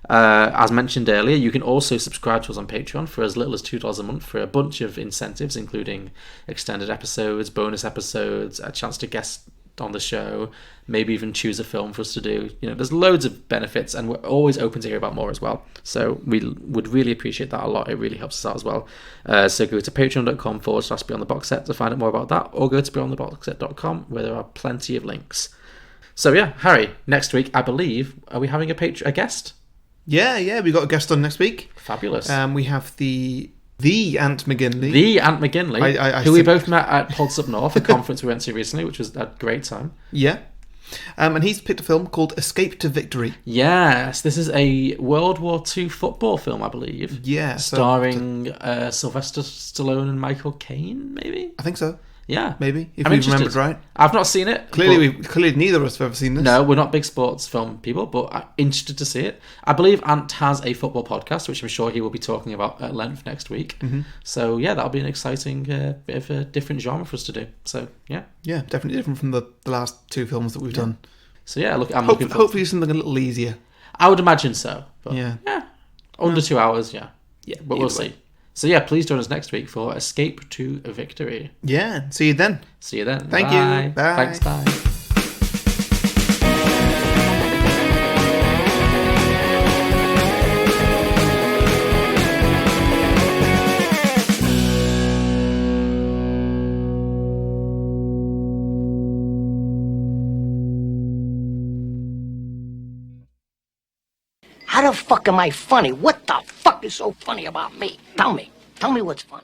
As mentioned earlier, you can also subscribe to us on Patreon for as little as $2 a month for a bunch of incentives, including extended episodes, bonus episodes, a chance to guest on the show, maybe even choose a film for us to do. There's loads of benefits, and we're always open to hear about more as well. So we would really appreciate that a lot. It really helps us out as well. So go to patreon.com/Beyond the Box Set to find out more about that, or go to beyondtheboxset.com, where there are plenty of links. So yeah, Harry, next week, I believe, are we having a guest? Yeah, we got a guest on next week. Fabulous. We have the Ant McGinley. The Ant McGinley, who we both met at Pods Up North, a conference we went to recently, which was a great time. Yeah. And he's picked a film called Escape to Victory. Yes, this is a World War II football film, I believe. Yeah. Starring Sylvester Stallone and Michael Caine, maybe? I think so. Yeah. Maybe, if I'm we interested. remembered right. I've not seen it. Clearly neither of us have ever seen this. No, we're not big sports film people, but I'm interested to see it. I believe Ant has a football podcast, which I'm sure he will be talking about at length next week. Mm-hmm. So, yeah, that'll be an exciting bit of a different genre for us to do. So, yeah. Yeah, definitely different from the last two films that we've done. So, yeah, I'm looking forward. Hopefully something a little easier. I would imagine so. But, Yeah. Under 2 hours, yeah. Yeah, But we'll see. So, yeah, please join us next week for Escape to Victory. Yeah, see you then. See you then. Thank Bye. you. Bye. Thanks, bye. How the fuck am I funny? What the fuck is so funny about me? Tell me. Tell me what's funny.